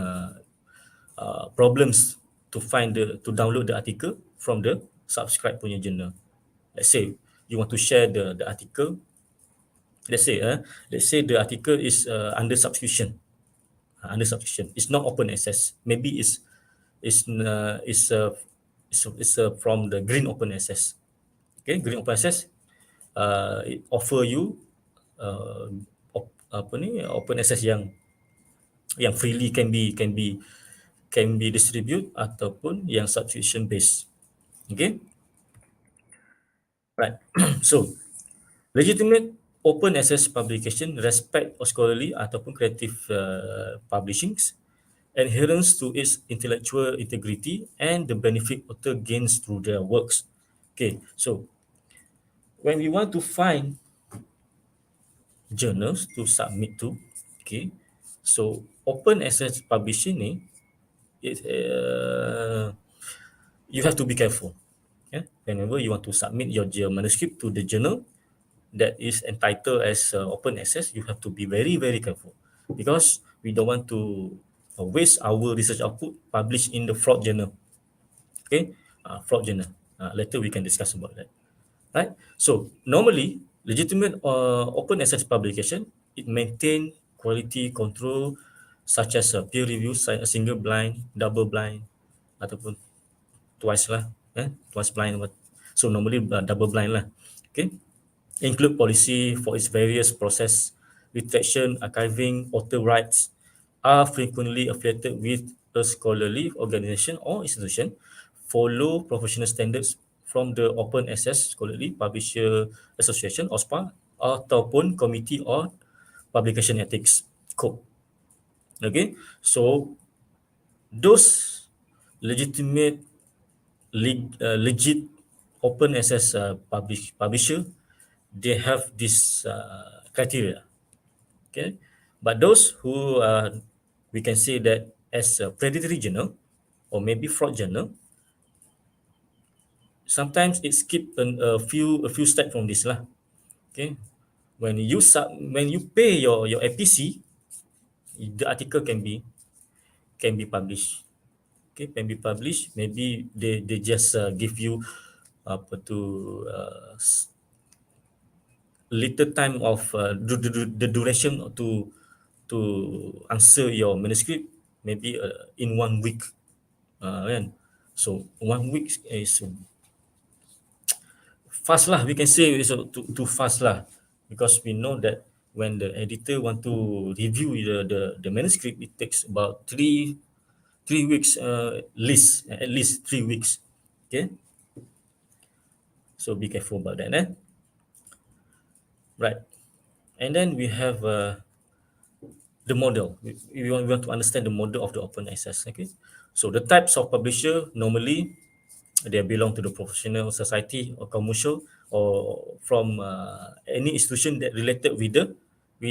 problems to download the article from the subscribe punya journal. Let's say you want to share the article. Let's say the article is under subscription. Under subscription, it's not open access. Maybe it's from the green open access. Okay, green open access. It offer you open access yang freely can be distribute ataupun yang subscription based. Okay, right. So legitimate open access publication respect of scholarly ataupun creative publishings, adherence to its intellectual integrity, and the benefit author gains through their works. Okay, so when we want to find journals to submit to, okay, so open access publishing ni, you have to be careful. Yeah, whenever you want to submit your manuscript to the journal that is entitled as open access, you have to be very, very careful because we don't want to waste our research output published in the fraud journal. Okay, fraud journal. Later we can discuss about that. Right. So normally, legitimate open access publication, it maintain quality control such as peer review, single blind, double blind, ataupun twice lah, twice blind. So normally double blind lah. Okay. Include policy for its various process, retraction, archiving, author rights, are frequently affiliated with a scholarly organization or institution, follow professional standards from the Open Access Scholarly Publisher Association (OSPA) ataupun Committee on Publication Ethics (COPE). Okay, so those legitimate, legit open access publisher, they have this criteria. Okay, but those who we can say that as a predatory journal or maybe fraud journal, sometimes it skip a few steps from this lah. Okay, when you pay your APC, the article can be published. Okay, can be published. Maybe they just give you little time of the duration to answer your manuscript, maybe in 1 week, kan? So 1 week is fast lah. We can say it's too fast lah, because we know that when the editor want to review the manuscript, it takes about 3 weeks, at least 3 weeks. Okay, so be careful about that, right? And then we have the model. We want to understand the model of the open access. Okay, so the types of publisher, normally they belong to the professional society or commercial or from any institution that related with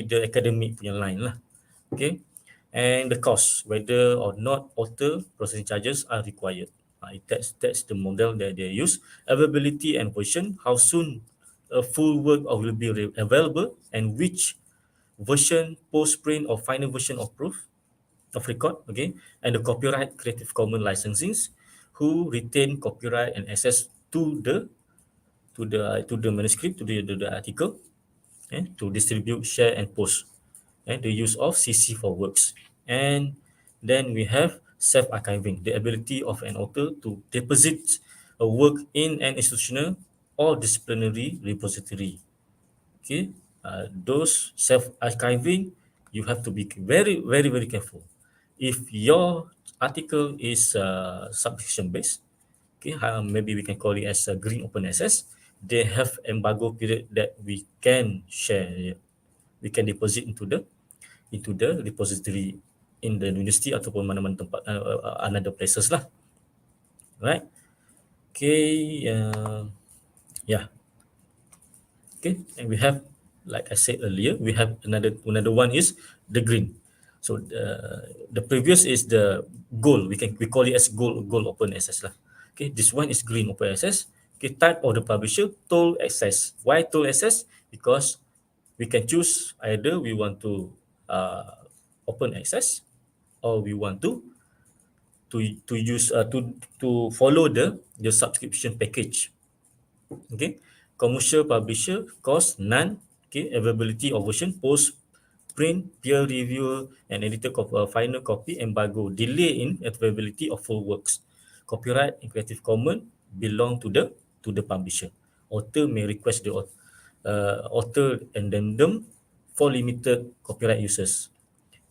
the academic punya line lah. Okay. And the cost, whether or not author processing charges are required. That's the model that they use. Availability and version, how soon a full work will be available, and which version, post-print or final version of proof of record, okay, and the copyright Creative Commons licensings, who retain copyright and access to the manuscript, to the article, to distribute, share, and post, and the use of CC for works. And then we have self-archiving, the ability of an author to deposit a work in an institutional or disciplinary repository. Okay, those self-archiving, you have to be very, very, very careful. If your article is subscription-based, okay, maybe we can call it as a green open access, they have embargo period that we can share, we can deposit into the repository in the university ataupun mana-mana tempat, another places lah. Right? Okay, yeah. Okay, and we have, like I said earlier, we have another one is the green. So the previous is the gold. We call it as gold open access lah. Okay, this one is green open access. Okay, type of the publisher, toll access. Why toll access? Because we can choose either we want to open access, or we want to use to follow the subscription package. Okay, commercial publisher, cost none. Okay, availability of version, post print, peer review, and editor final copy, embargo, delay in availability of full works. Copyright and Creative Commons belong to the publisher. Author may request the author addendum for limited copyright uses.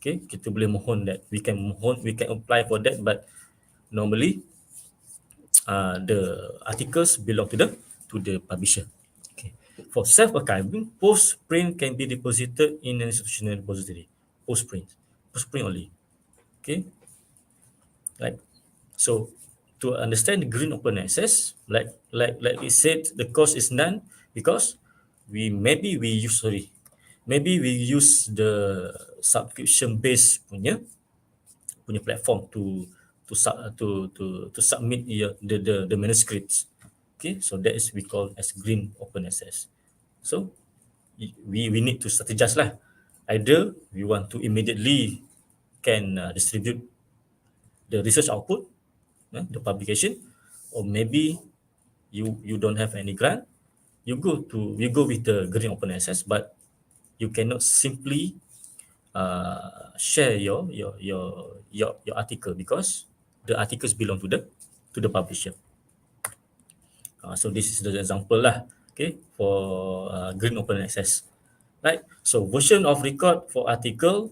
Okay, kita boleh mohon that, we can apply for that, but normally the articles belong to the publisher. Okay. For self-archiving, post-print can be deposited in an institutional repository. Post-print only. Okay. Right. So to understand the green open access, like we said, the cost is none, because maybe we use the subscription-based punya platform to submit the manuscripts. Okay, so that is we call as green open access. So we need to strategize lah. Either we want to immediately can distribute the research output, the publication, or maybe you don't have any grant, you go with the green open access, but you cannot simply share your article, because the articles belong to the publisher. So this is the example lah, okay, for green open access, right? So version of record for article,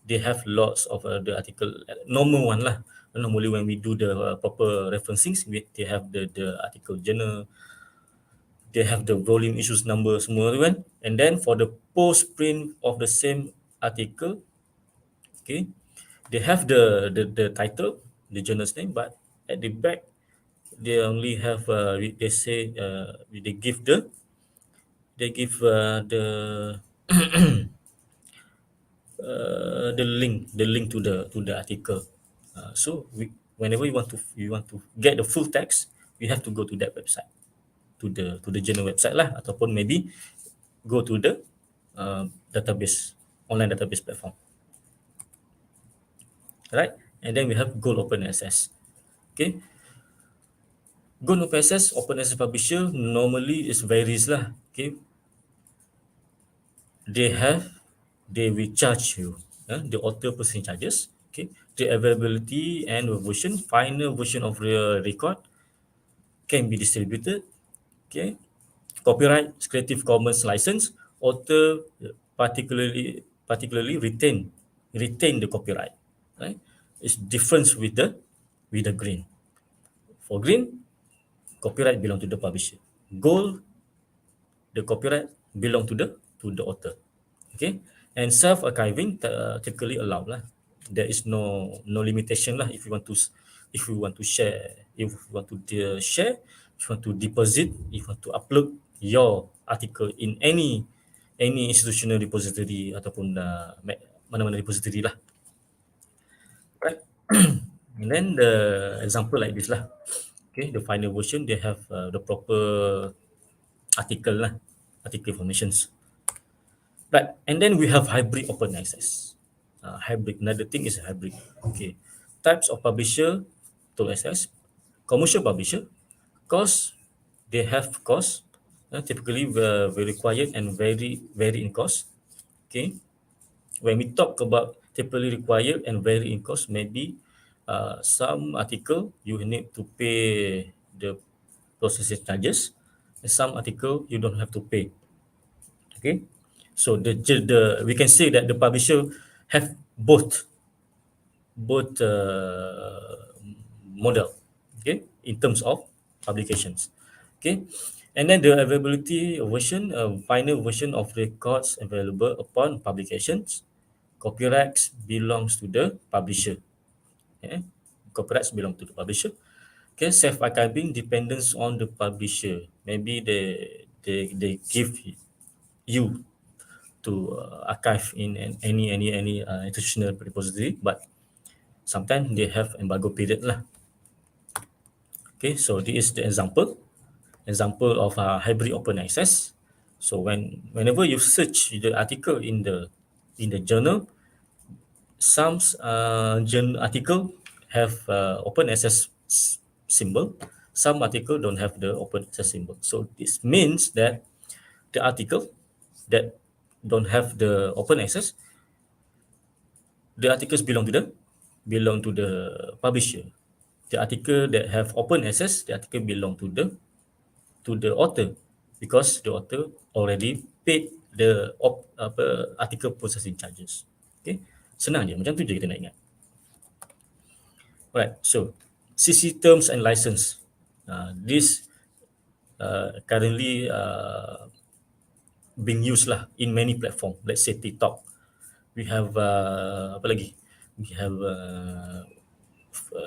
they have lots of the article, normal one lah. Normally when we do the proper referencing, they have the article journal, they have the volume, issues number semua tu kan. And then for the post print of the same article, okay, they have the title, the journal's name, but at the back they only have they say they give the the link to the article. So whenever you want to get the full text, you have to go to that website, to the journal website lah, ataupun maybe go to the online database platform, right? And then we have gold open access. Okay, gold open access, publisher normally is varies lah. Okay, they will charge you the author processing charges. Okay, the availability and final version of the record can be distributed. Okay, copyright, Creative Commons license, author particularly retain the copyright. Right, it's different with the green. For green, copyright belong to the publisher. Gold, the copyright belong to the author. Okay, and self-archiving typically allowed lah. There is no limitation lah. If you want to share, if you want to deposit, if you want to upload your article in any institutional repository ataupun mana-mana repository lah. Right. And then the example like this lah. Okay, the final version they have the proper article lah, article informations. Right, and then we have hybrid open access. Hybrid, another thing is hybrid. Okay, types of publisher to access, commercial publisher, cost, they have cost, typically very required and very in cost. Okay, when we talk about typically required and very in cost, maybe some article you need to pay the processing charges, and some article you don't have to pay. Okay, so the we can say that the publisher have both model, okay, in terms of publications. Okay, and then the availability version, final version of records available upon publications. Copyrights belongs to the publisher. Okay, copyrights belong to the publisher. Okay, self-archiving depends on the publisher. Maybe they give you to archive in any institutional repository, but sometimes they have embargo period lah. Okay, so this is the example of hybrid open access. So whenever you search the article in the journal, some journal article have open access symbol, some article don't have the open access symbol. So this means that the article that don't have the open access, the articles belong to the publisher. The article that have open access, the article belong to the author, because the author already paid the article processing charges. Okay, senang je, macam tu je kita nak ingat. Right, so CC terms and license. This currently being used lah in many platform. Let's say TikTok. We have apa lagi? We have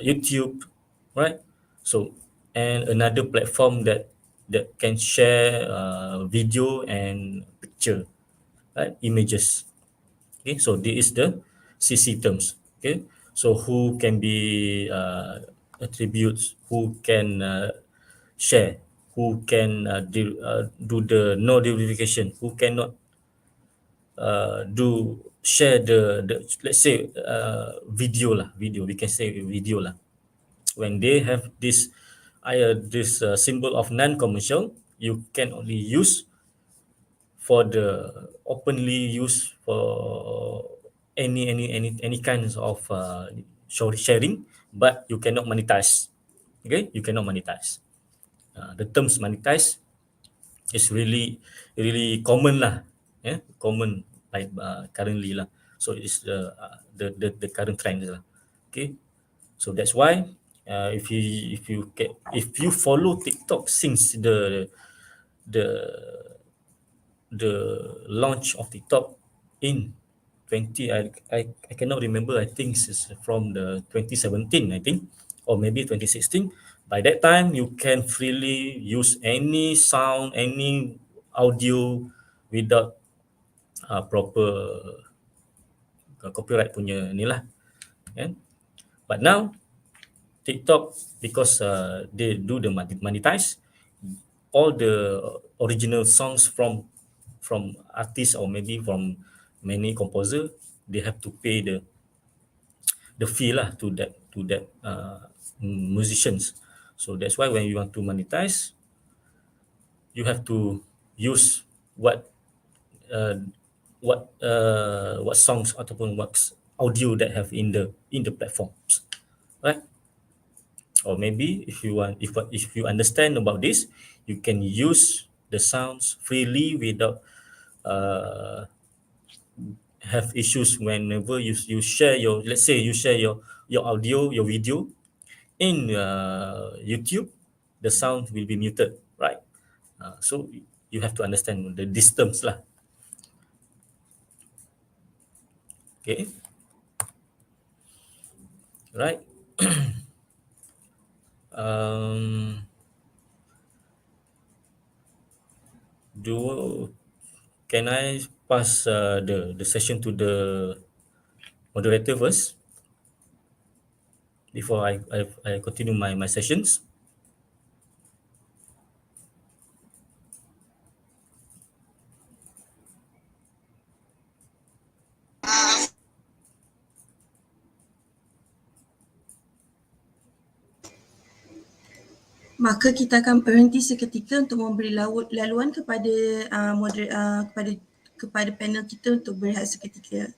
YouTube, right? So and another platform that can share video and picture, right? Images. Okay, so this is the CC terms. Okay, so who can be attributes, who can share, who can do the no duplication, who cannot share the let's say video lah, video, we can say video lah. When they have this symbol of non-commercial, you can only use for the openly use for any kinds of sharing, but you cannot monetize. Okay, you cannot monetize. The terms monetize is really common lah, common like currently lah. So it's the current trend lah. Okay, so that's why if you follow TikTok since the launch of TikTok in 20, I cannot remember, I think it's from the 2017, I think, or maybe 2016. By that time, you can freely use any sound, any audio without proper copyright punya ni lah. But now, TikTok, because they do the monetize, all the original songs from artists or maybe from many composer, they have to pay the fee lah to that musicians. So that's why when you want to monetize, you have to use what songs ataupun what audio that have in the platforms, right? Or maybe if you understand about this, you can use the sounds freely without have issues whenever you share your, let's say you share your audio, your video in YouTube, the sound will be muted, right? So you have to understand the distance lah. Okay, right. Can I pass the session to the moderator first before I continue my sessions? Maka kita akan berhenti seketika untuk memberi laluan kepada kepada panel kita untuk berehat seketika.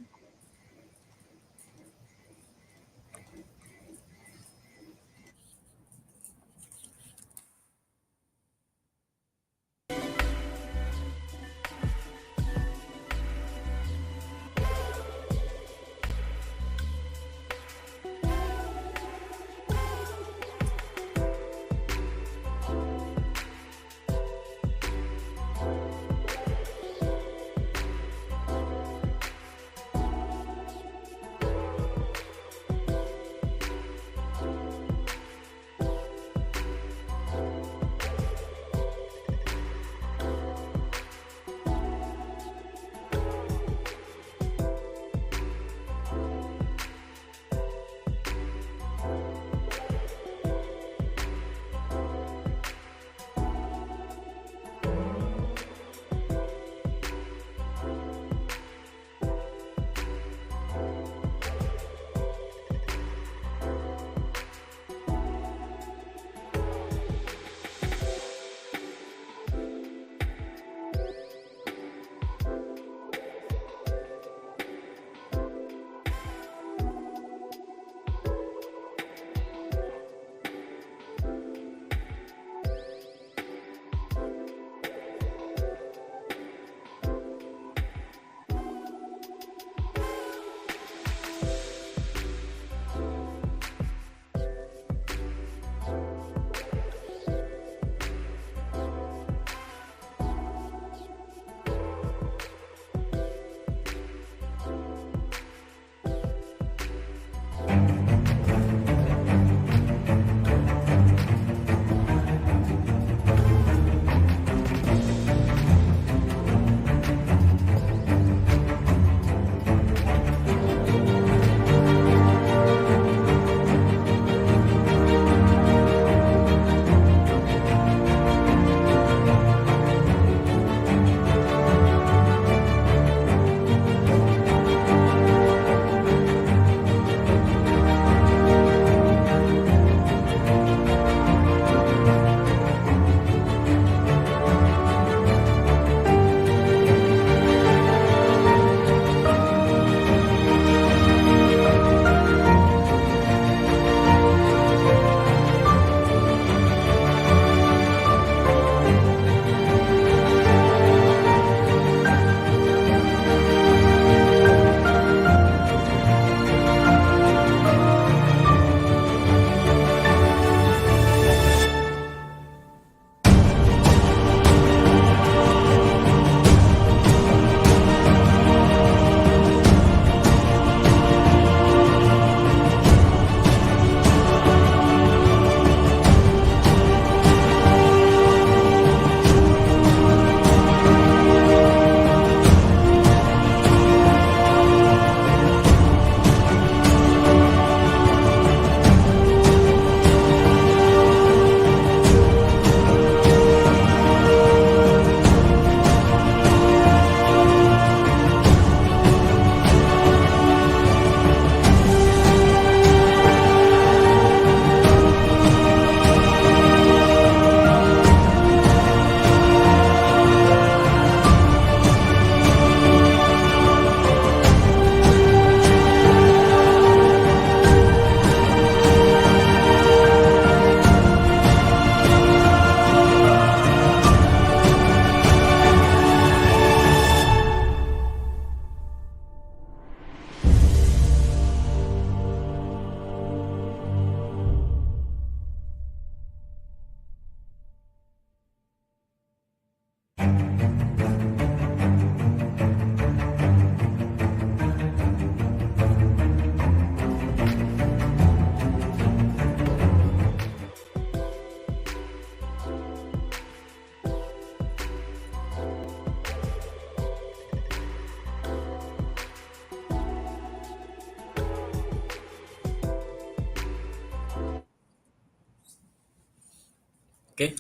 Okay,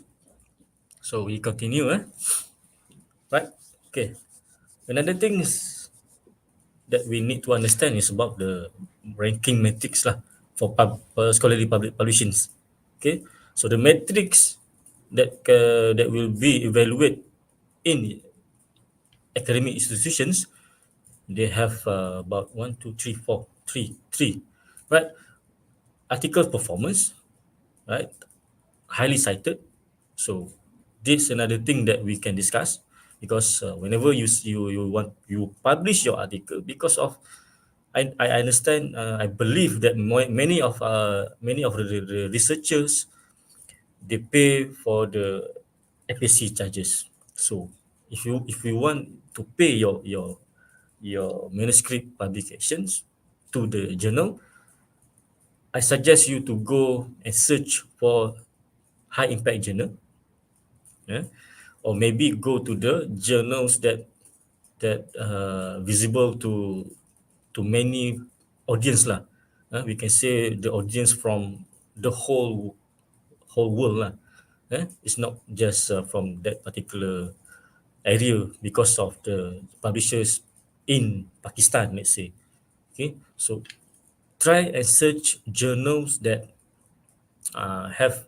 so we continue. Right. Okay. Another thing is that we need to understand is about the ranking metrics lah for scholarly public publications. Okay, so the metrics that will be evaluated in academic institutions, they have about one, two, three, four, three, right? Article performance, right? Highly cited. So this is another thing that we can discuss because whenever you publish your article because of I understand I believe that many of the researchers, they pay for the FAC charges. So if you want to pay your manuscript publications to the journal, I suggest you to go and search for high impact journal, yeah? Or maybe go to the journals that visible to many audience lah. We can say the audience from the whole world lah. It's not just from that particular area because of the publishers in Pakistan, let's say. Okay, so try and search journals that have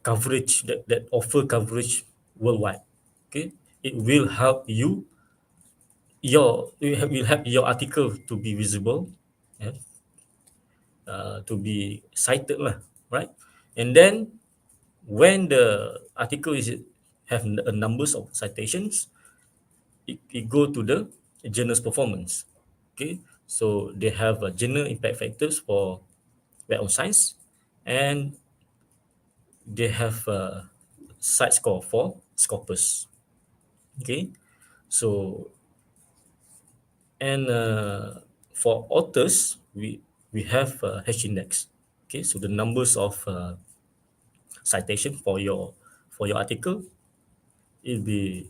coverage that offer coverage worldwide. Okay, it will help you will help your article to be visible, yeah, to be cited lah, right? And then when the article is have a numbers of citations, it go to the journal's performance. Okay, so they have a journal impact factors for Web of Science, and they have a site score for Scopus. Okay, so and for authors, we have H index. Okay, so the numbers of citation for your article, it'll be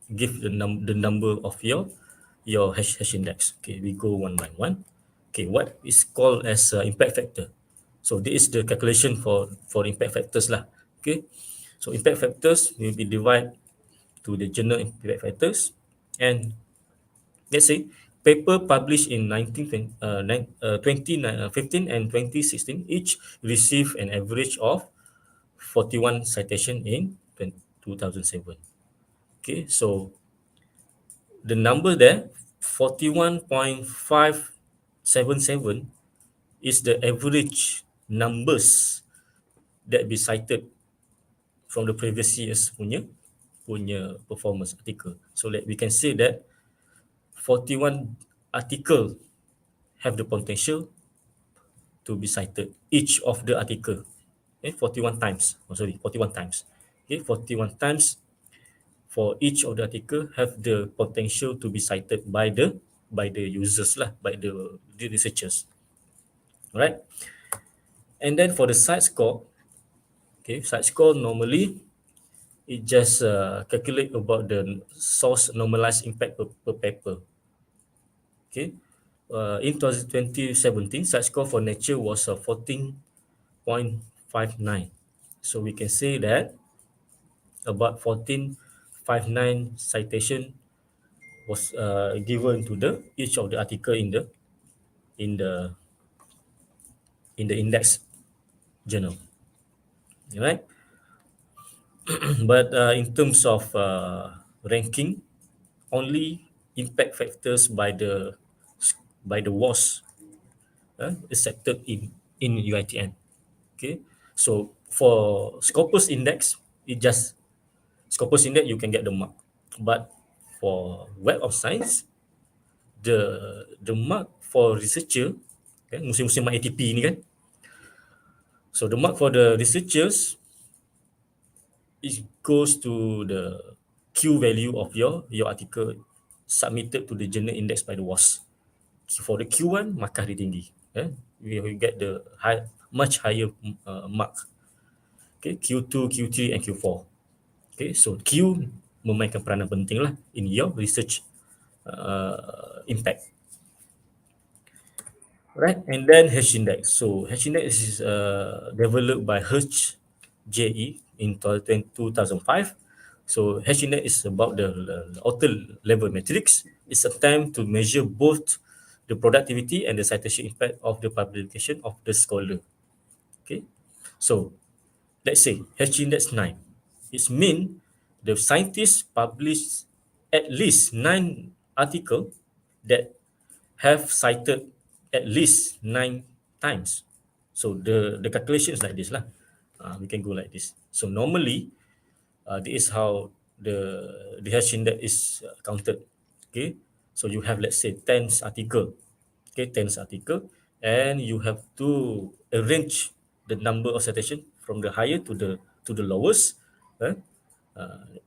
give the number of your H index. Okay, we go one by one. Okay, what is called as impact factor? So this is the calculation for impact factors lah. Okay, so impact factors will be divided to the journal impact factors, and let's say paper published in 2015 and 2016 each received an average of 41 citation in 2007. Okay, so the number there, 41.577, is the average numbers that be cited from the previous years punya performance article. So that we can say that 41 article have the potential to be cited, each of the article. Okay, 41 times. 41 times. Okay, 41 times for each of the article have the potential to be cited by the users lah, by the researchers. Right? And then for the site score, okay, site score normally it just calculate about the source normalized impact per paper. Okay, in 2017, site score for Nature was 14.59. So we can say that about 14.59 citation was given to the each of the article in the index journal. Right? But in terms of ranking, only impact factors by the WAS accepted in UITN. Okay, so for Scopus index, Scopus index you can get the mark, but for Web of Science, the mark for researcher, okay, musim-musim ATP ni kan, so the mark for the researchers, it goes to the Q value of your article submitted to the journal index by the WAS. So for the Q1, markah dia tinggi. We get the much higher mark. Okay, Q2, Q3 and Q4. Okay, so Q memainkan peranan penting lah in your research impact. Right, and then H index. So H index is developed by Hirsch JE in 2005. So HINET is about the author level metrics. It's a time to measure both the productivity and the citation impact of the publication of the scholar. Okay, so let's say H index 9. It means the scientists publish at least 9 articles that have cited at least 9 times. So the calculation is like this lah. We can go like this. So normally, this is how the hash index is counted. Okay, so you have, let's say, 10 article. Okay, 10 article, and you have to arrange the number of citation from the higher to the lowest. eh? Uh,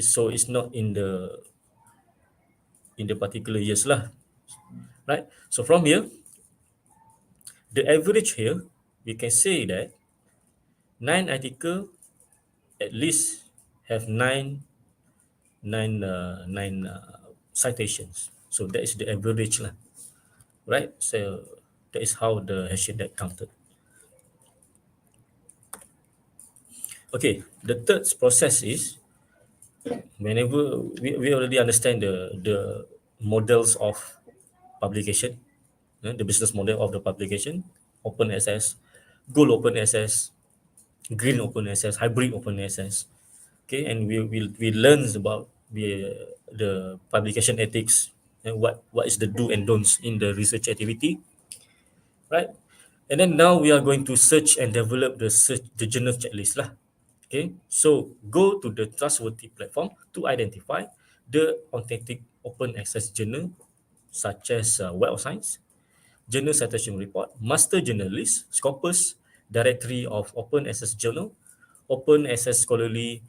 so it's not in the particular years lah, right? So from here, the average here, we can say that 9 article at least have nine citations. So that is the average lah, right? So that is how the hash index counted. Okay, the third process is whenever we already understand the models of publication, the business model of the publication, open access, gold open access, green open access, hybrid open access. Okay, and we learn about the publication ethics and what is the do and don'ts in the research activity, right? And then now we are going to search and develop the journal checklist lah. Okay, so go to the trustworthy platform to identify the authentic open access journal such as Web of Science, Journal Citation Report, Master Journal List, Scopus, Directory of Open Access Journal, Open Access Scholarly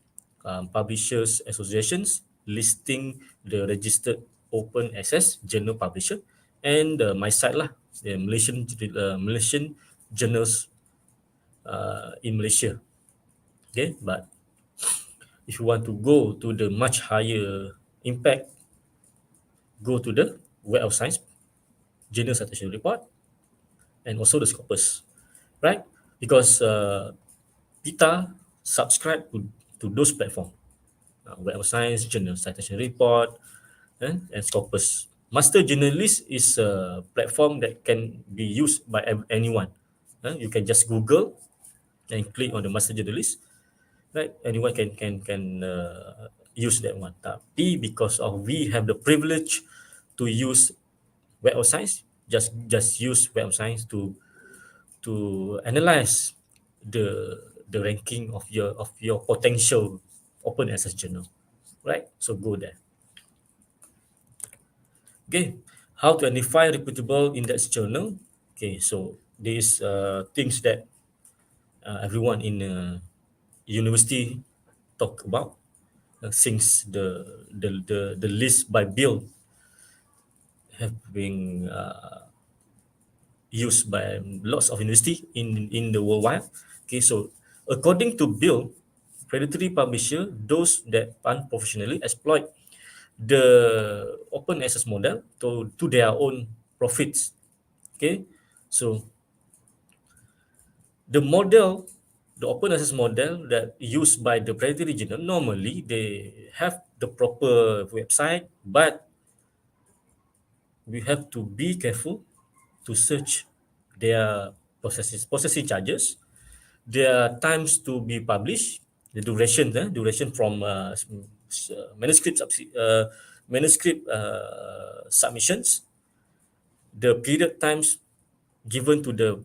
Publishers Associations, listing the registered open access journal publisher, and my site lah, the Malaysian journals in Malaysia. Okay, but if you want to go to the much higher impact, go to the Web of Science, Journal Citation Report, and also the Scopus, right? Because kita subscribe to those platforms, Web of Science, Journal Citation Report, and Scopus. Master Journalist is a platform that can be used by anyone. You can just Google and click on the Master Journalist, right? Anyone can use that one. Tapi because of we have the privilege to use Web of Science, just use Web of Science to analyze the ranking of your potential open access journal, right? So go there. Okay, how to identify reputable index journal? Okay, so these things that everyone in university talk about since the list by Bill have been used by lots of university in the worldwide. Okay, so according to Bill, predatory publisher, those that unprofessionally exploit the open access model to their own profits. Okay, so the model, the open access model that used by the predatory journal, normally they have the proper website, but we have to be careful to search their processing charges, their times to be published, the duration from manuscript submissions, the period times given to the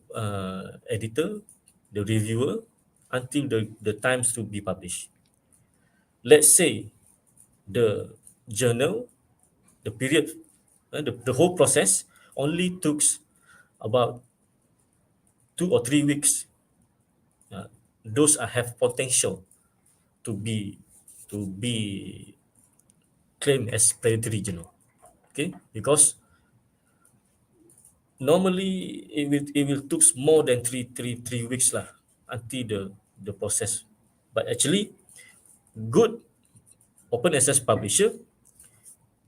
editor, the reviewer, until the times to be published. Let's say the journal, the period, the whole process only took about 2 or 3 weeks. Those have potential to be claimed as predatory journal. Okay, because normally it will took more than three weeks lah until the process. But actually, good open access publisher,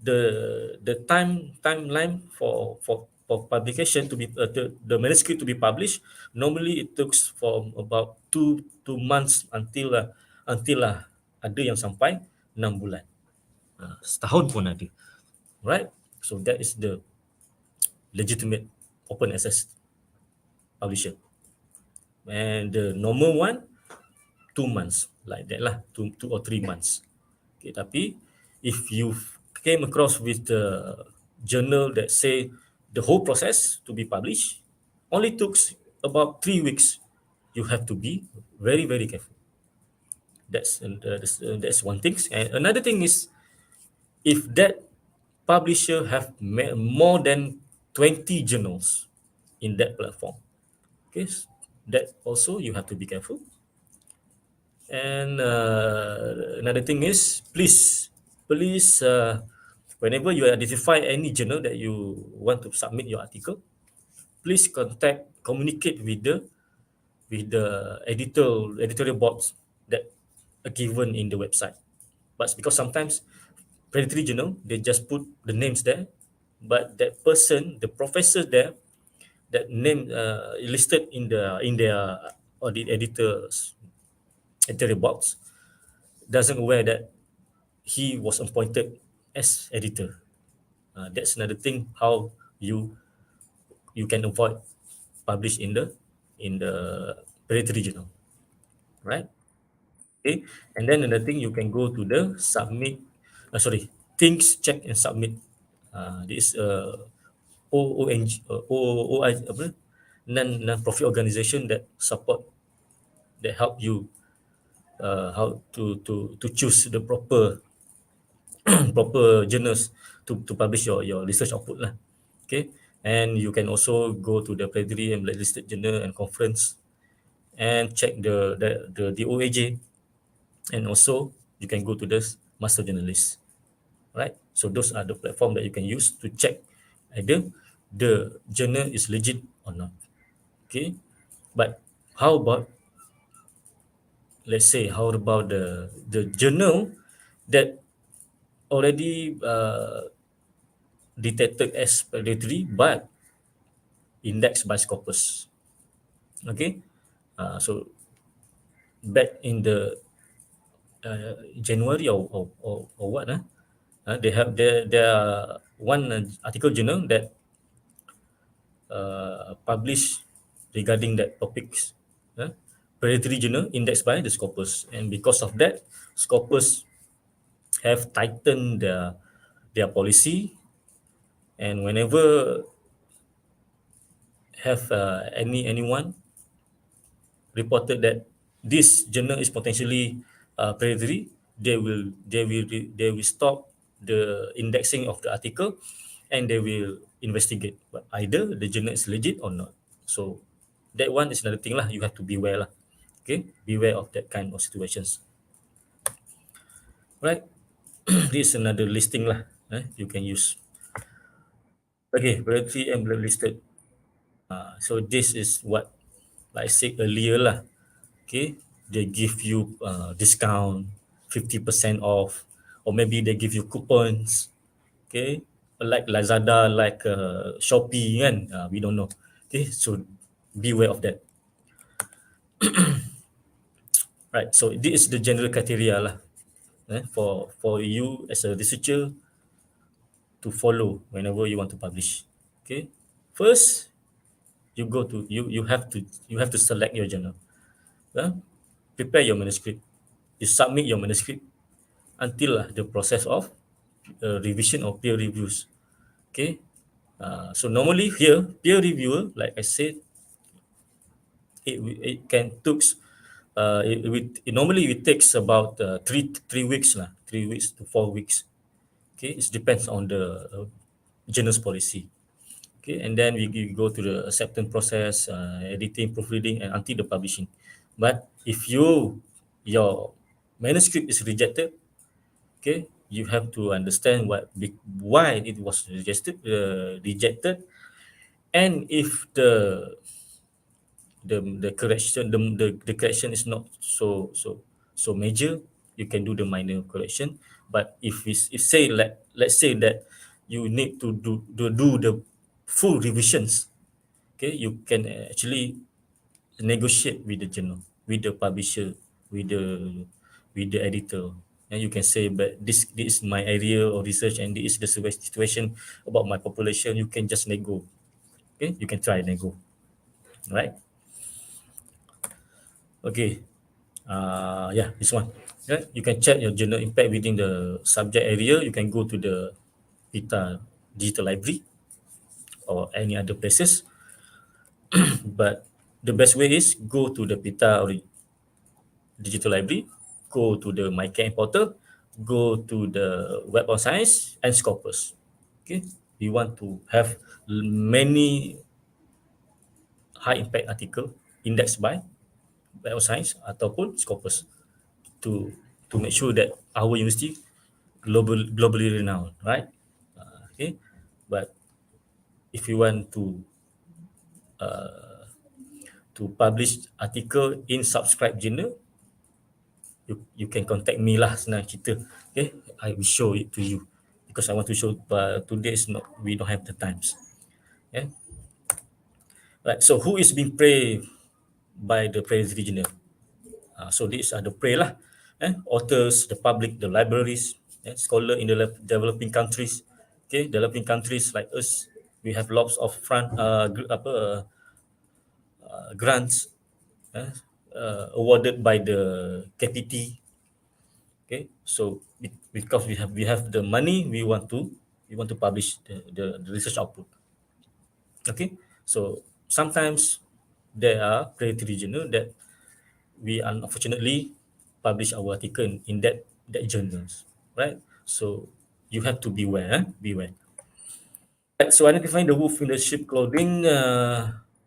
the timeline for for publication to be the manuscript to be published, normally it takes for about 2 months until ada yang sampai 6 bulan. Setahun pun ada. Right? So that is the legitimate open access publisher. And the normal one 2 months, like that lah, 2 or 3 months. Okay, tapi if you came across with the journal that say the whole process to be published only took about 3 weeks, you have to be very, very careful. That's one thing. And another thing is, if that publisher have more than 20 journals in that platform, okay, that also you have to be careful. And another thing is, please, whenever you identify any journal that you want to submit your article, please communicate with the editorial boards that are given in the website. But because sometimes predatory journal, they just put the names there, but that person, the professor there, that name listed in their or the editorial box, doesn't aware that he was appointed as editor. That's another thing how you can avoid publish in the predatory journal, right? Okay, and then another thing, you can go to the things check and submit. This OONG, apa, non-profit organization that help you how to choose the proper proper journals to publish your research output lah. Okay, and you can also go to the pedigree and blacklisted journal and conference and check the OAJ, and also you can go to the master journalist, right? So those are the platform that you can use to check either the journal is legit or not. Okay, but how about, let's say, how about the journal that already detected as predatory but indexed by Scopus? Okay, so back in the January or what? They have their one article journal that published regarding that topics. Predatory journal indexed by the Scopus, and because of that, Scopus have tightened their policy, and whenever have anyone reported that this journal is potentially predatory, they will stop the indexing of the article, and they will investigate but either the journal is legit or not. So that one is another thing lah, you have to beware lah. Okay, beware of that kind of situations, right? This is another listing lah, you can use. Okay, predatory and blacklisted. So this is what, like I said earlier lah. Okay, they give you discount, 50% off, or maybe they give you coupons. Okay, like Lazada, like Shopee kan, we don't know. Okay, so beware of that. Right, so this is the general criteria lah, for you as a researcher to follow whenever you want to publish. Okay, first you have to select your journal. Prepare your manuscript. You submit your manuscript until the process of revision or peer reviews. Okay, so normally here peer reviewer, like I said, it can takes normally it takes about 3 weeks lah, 3 weeks to 4 weeks. Okay, it depends on the journal's policy. Okay, and then we go to the acceptance process, editing, proofreading, and until the publishing. But if your manuscript is rejected, okay, you have to understand why it was rejected, and if the correction the correction is not so major, you can do the minor correction. But if let's say that you need to do the full revisions, okay, you can actually negotiate with the journal, with the publisher, with the editor, and you can say, but this is my area of research and this is the situation about my population. You can just nego, okay, you can try nego, right? Okay, yeah, this one. Yeah, you can check your journal impact within the subject area. You can go to the PETA digital library or any other places, but the best way is go to the PETA or digital library, go to the MyCare portal, go to the Web of Science and Scopus. Okay, we want to have many high impact article indexed by Web of Science ataupun Scopus to make sure that our university globally renowned, right? Okay, but if you want to publish article in subscribed journal, you can contact me lah, senang cerita. Okay, I will show it to you because I want to show, but today is not, we don't have the times. Yeah, right. So who is being praised by the praise regional? So these are the prey lah. Authors, the public, the libraries, scholar in the developing countries. Okay, developing countries like us, we have lots of grants awarded by the KPT. Okay, so because we have the money, we want to publish the research output. Okay, so sometimes there are predatory journal that we unfortunately publish our article in that journals, right? So you have to beware. Right, so identifying the wolf in the sheep clothing.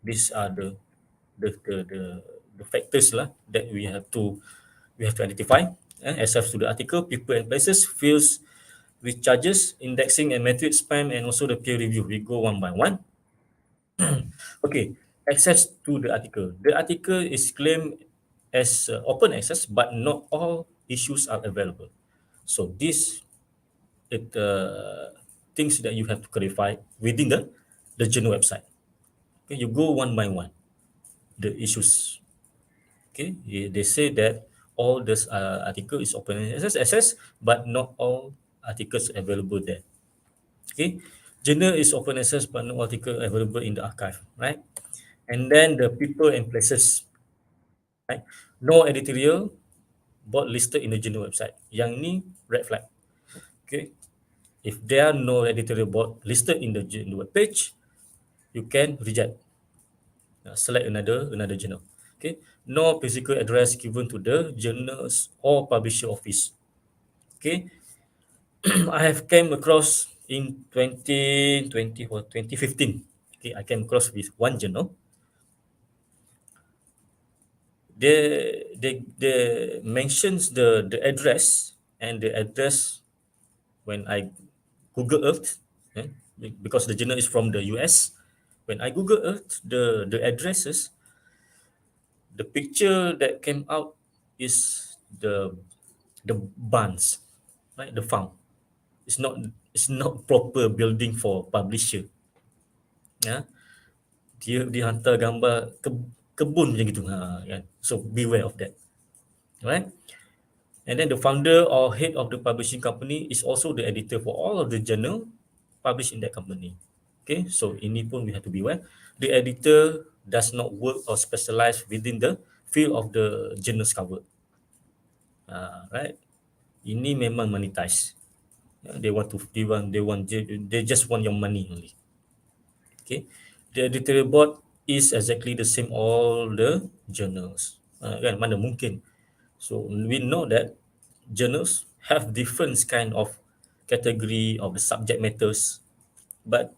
These are the factors lah that we have to identify. Access to the article, people and places, fields with charges, indexing and metric spam, and also the peer review. We go one by one. Okay, access to the article. The article is claimed as open access, but not all issues are available. So this it things that you have to clarify within the journal website. Okay, you go one by one. The issues. Okay, they say that all this article is open access, but not all articles available there. Okay, journal is open access, but no article available in the archive, right? And then the people and places, right? No editorial board listed in the journal website. Yang ni red flag. Okay, if there are no editorial board listed in the journal web page, you can reject. Select another journal. Okay, no physical address given to the journals or publisher office. Okay, I have came across in 2020 or 2015. Okay, I came across with one journal. They mentions the address, and the address when I Google Earth, because the journal is from the US. When I Google Earth, the addresses, the picture that came out is the barns, right? The farm. It's not proper building for publisher. Ya, dia hantar gambar kebun macam gitu. Kan? So beware of that, right? And then the founder or head of the publishing company is also the editor for all of the journal published in that company. Okay, so ini pun we have to beware. The editor does not work or specialize within the field of the journals covered. Right? Ini memang monetize. They just want your money only. Okay, the editorial board is exactly the same all the journals. Kan mana mungkin. So we know that journals have different kind of category of the subject matters, but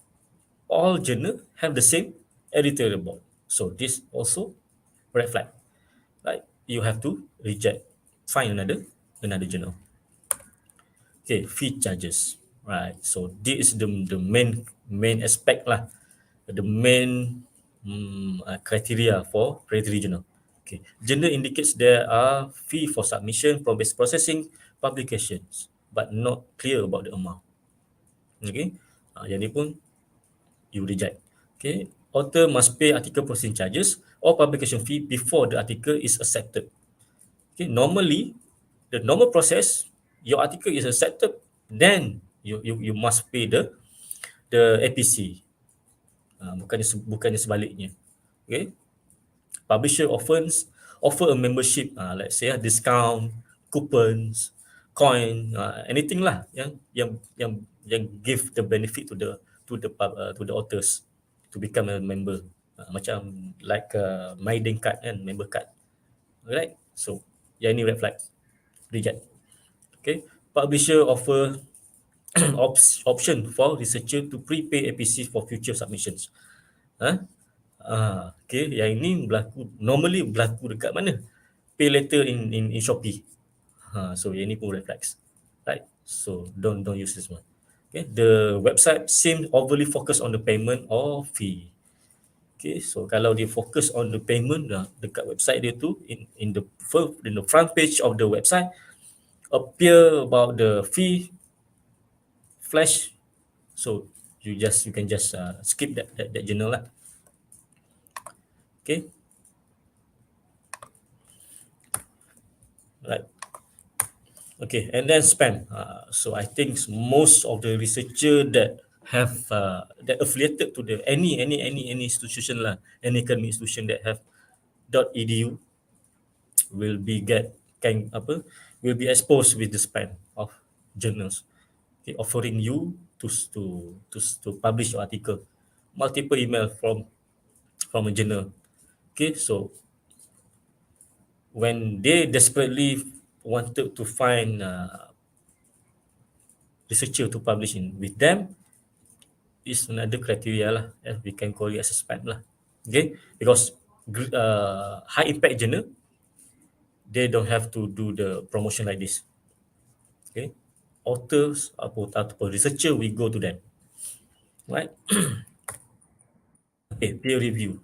all journal have the same editorial board. So this also red flag. Right? You have to reject. Find another journal. Okay, fee charges. Right. So this is the main aspect lah. The main criteria for predatory journal. Okay. Journal indicates there are fee for submission, processing, publications, but not clear about the amount. Okay. Yang ni pun you reject. Okay, author must pay article processing charges or publication fee before the article is accepted. Okay, normally the normal process, your article is accepted, then you must pay the APC. Bukannya sebaliknya. Okay, publisher offer a membership, let's say discount, coupons, coin, anything lah yang give the benefit to the authors to become a member. Macam like Maiden card kan, member card. Alright, so yang ni red flag, reject. Okay, publisher offer option for researcher to prepay APC for future submissions. Okay, yang ini normally berlaku dekat mana? Pay later in Shopee. So yang ni pun reflects. Right? So don't use this one. Okay, the website seems overly focused on the payment or fee. Okay, so kalau dia fokus on the payment, dekat website dia tu, in the front page of the website appear about the fee flash, so you can just skip that journal lah. Okay, right. Okay, and then spam. So I think most of the researcher that have that affiliated to the any institution lah, any academic institution that have .edu will be will be exposed with the spam of journals, okay, offering you to publish your article, multiple email from a journal. Okay, so when they desperately wanted to find researcher to publish in with them, is another criteria lah, we can call it as a spam lah. Okay, because high impact journal, they don't have to do the promotion like this. Okay, authors ataupun researcher, we go to them, right? Okay, peer review.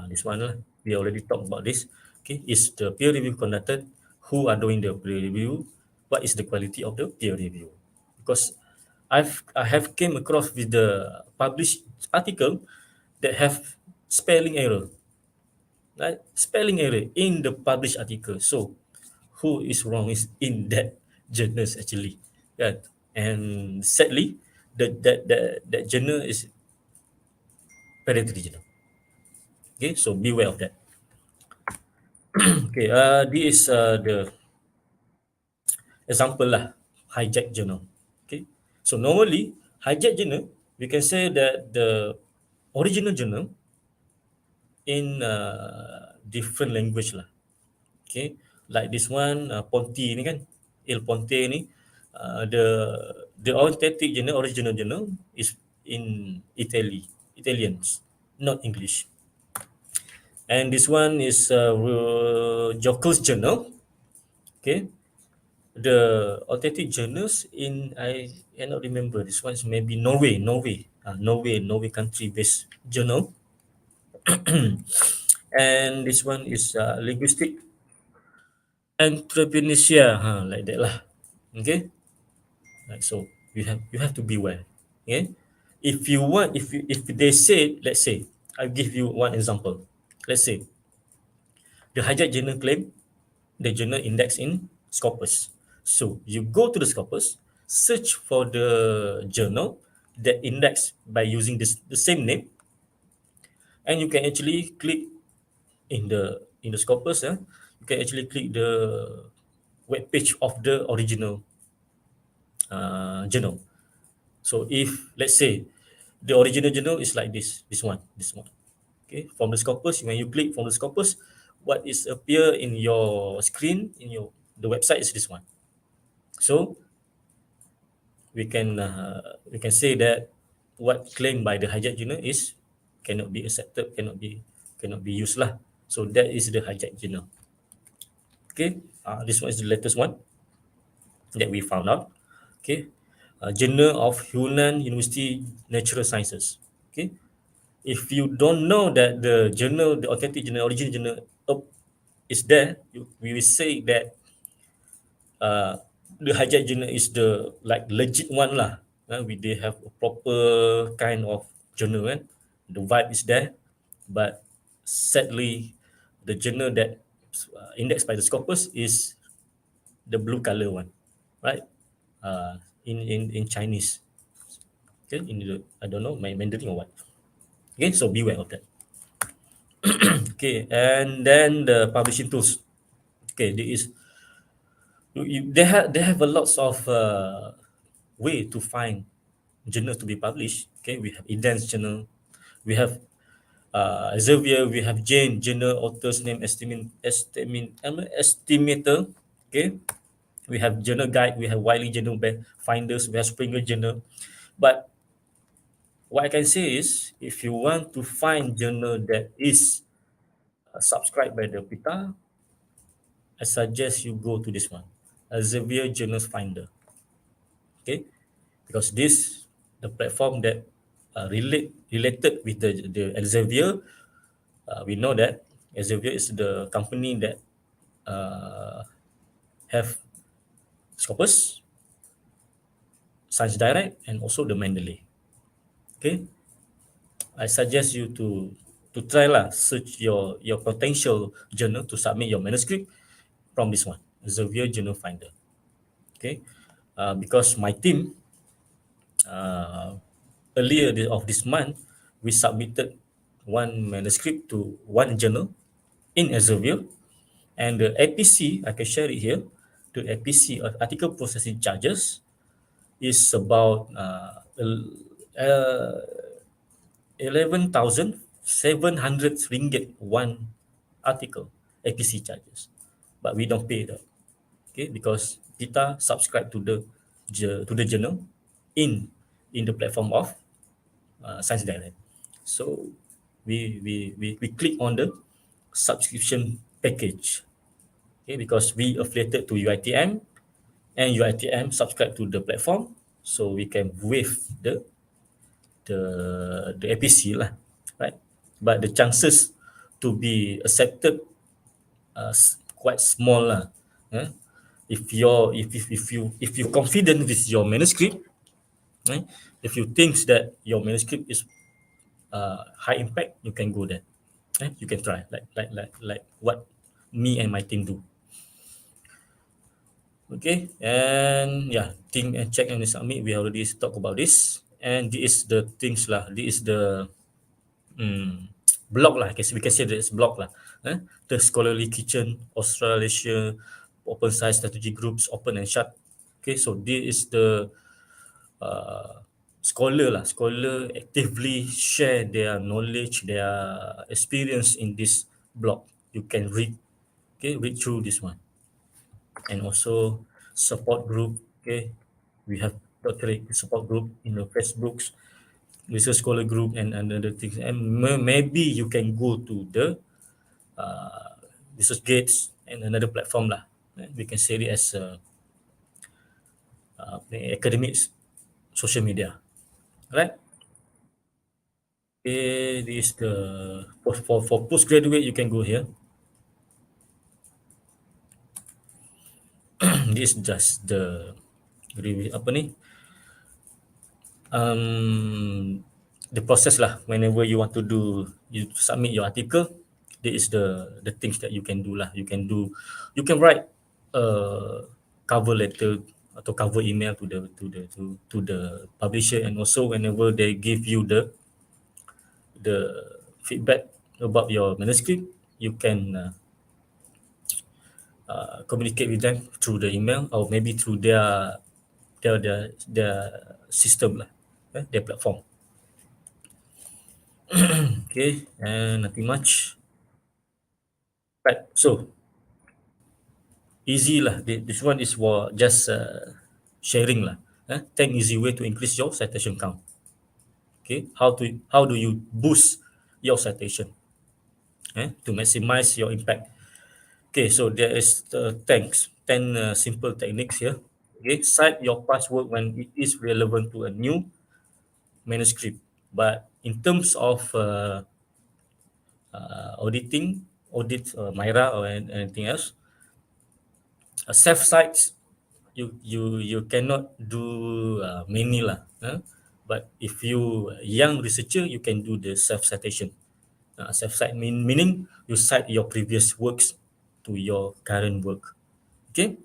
This one lah, we already talked about this. Okay, is the peer review conducted? Who are doing the peer review? What is the quality of the peer review? Because I have came across with the published article that have spelling error, right? Spelling error in the published article. So who is wrong is in that journals actually, right? And sadly, that journal is predatory journal. Okay, so beware of that. Okay, this is the example lah, hijack journal. Okay, so normally hijack journal, we can say that the original journal in different language lah. Okay, like this one, Ponti ni kan, Il Ponte ni, the authentic journal, original journal is in Italians, not English. And this one is Jokel's journal. Okay, the authentic journals in, I cannot remember, this one is maybe Norway country based journal. And this one is linguistic entrepreneurship, like that lah. Okay, right, so you have to beware. Okay, if they say, let's say, I'll give you one example. Let's say the hijack journal claim the journal index in Scopus. So you go to the Scopus, search for the journal that index by using the same name, and you can actually click in the Scopus. You can actually click the web page of the original journal. So if, let's say, the original journal is like this one. Okay, from the Scopus, when you click from the Scopus, what is appear in your screen, the website is this one. So we can say that what claimed by the hijack journal is cannot be accepted, cannot be used lah. So that is the hijack journal. Okay, this one is the latest one that we found out. Okay, Journal of Hunan University Natural Sciences. Okay, if you don't know that the journal, the authentic journal, original journal is there, we will say that the hijack journal is the like legit one lah. They have a proper kind of journal, kan? the vibe is there, but sadly, the journal that indexed by the Scopus is the blue color one, right? In Chinese. Okay, in the, I don't know, my Mandarin or what. Okay, so beware of that. Okay, and then the publishing tools. Okay, there is they have a lots of way to find journals to be published. Okay, we have Eden's journal, we have Xavier, we have Jane journal, author's name, estimator. Okay, we have journal guide, we have Wiley journal finders, we have Springer journal. But what I can say is, if you want to find journal that is subscribed by the PITA, I suggest you go to this one, Xavier Journals Finder. Okay, because this the platform that related with the Elsevier. We know that Elsevier is the company that have Scopus, Science Direct, and also the Mendeley. Okay, I suggest you to try lah, search your potential journal to submit your manuscript from this one, Elsevier Journal Finder. Okay, because my team earlier of this month, we submitted one manuscript to one journal in Elsevier, and the APC, I can share it here, the APC, article processing charges, is about 11,700 ringgit one article APC charges, but we don't pay that. Okay, because kita subscribe to the journal in the platform of Science Direct. So we click on the subscription package. Okay, because we affiliated to UiTM and UiTM subscribe to the platform, so we can waive the APC lah, right? But the chances to be accepted quite small lah. If you confident with your manuscript, right? If you think that your manuscript is high impact, you can go there. You can try like what me and my team do. Okay, and yeah, think and check and submit. We already talked about this, and this is the things lah. This is the blog lah. We can say that it's blog lah. The scholarly kitchen, Australasia, open science strategy groups, open and shut. Okay, so this is the scholar lah. Scholar actively share their knowledge, their experience in this blog. You can read through this one. And also support group. Okay, we have doctorate support group in the Facebooks, research scholar group, and other things. And maybe you can go to the research gates and another platform lah. We can say it as academic social media, right? Okay, this is the for postgraduate. You can go here. This is just the the process lah. Whenever you want to submit your article, this is the things that you can do lah. You can write a cover letter atau cover email to the publisher, and also whenever they give you the feedback about your manuscript, you can communicate with them through the email or maybe through their system lah, their platform. Okay, and nothing much. Right, so easy lah. This one is for just sharing lah. 10 easy way to increase your citation count. Okay, how do you boost your citation to maximize your impact? Okay, so there is 10 simple techniques here. Okay, cite your past work when it is relevant to a new manuscript. But in terms of audit MIRA or anything else, self cites you cannot do many lah. But if you young researcher, you can do the self-citation. Self-cite meaning you cite your previous works to your current work. Okay.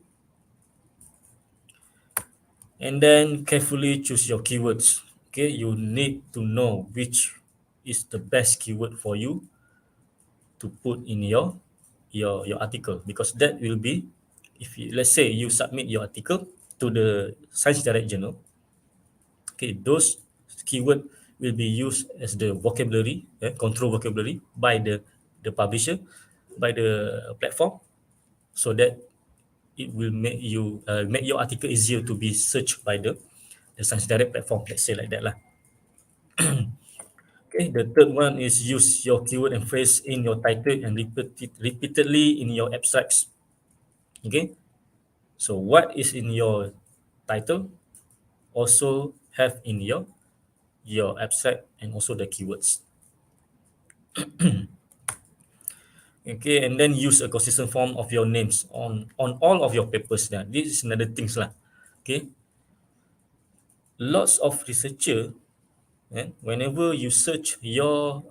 And then carefully choose your keywords. Okay, you need to know which is the best keyword for you to put in your article, because that will be, if you, let's say you submit your article to the Science Direct Journal, okay, those keyword will be used as the vocabulary, control vocabulary by the publisher, by the platform, so that it will make you make your article easier to be searched by the Science Direct platform. Let's say like that lah. Okay, the third one is use your keyword and phrase in your title and repeat it repeatedly in your abstracts. Okay, so what is in your title also have in your abstract and also the keywords. Okay, and then use a consistent form of your names on all of your papers. Now, this is another things lah. Okay, lots of researcher, whenever you search your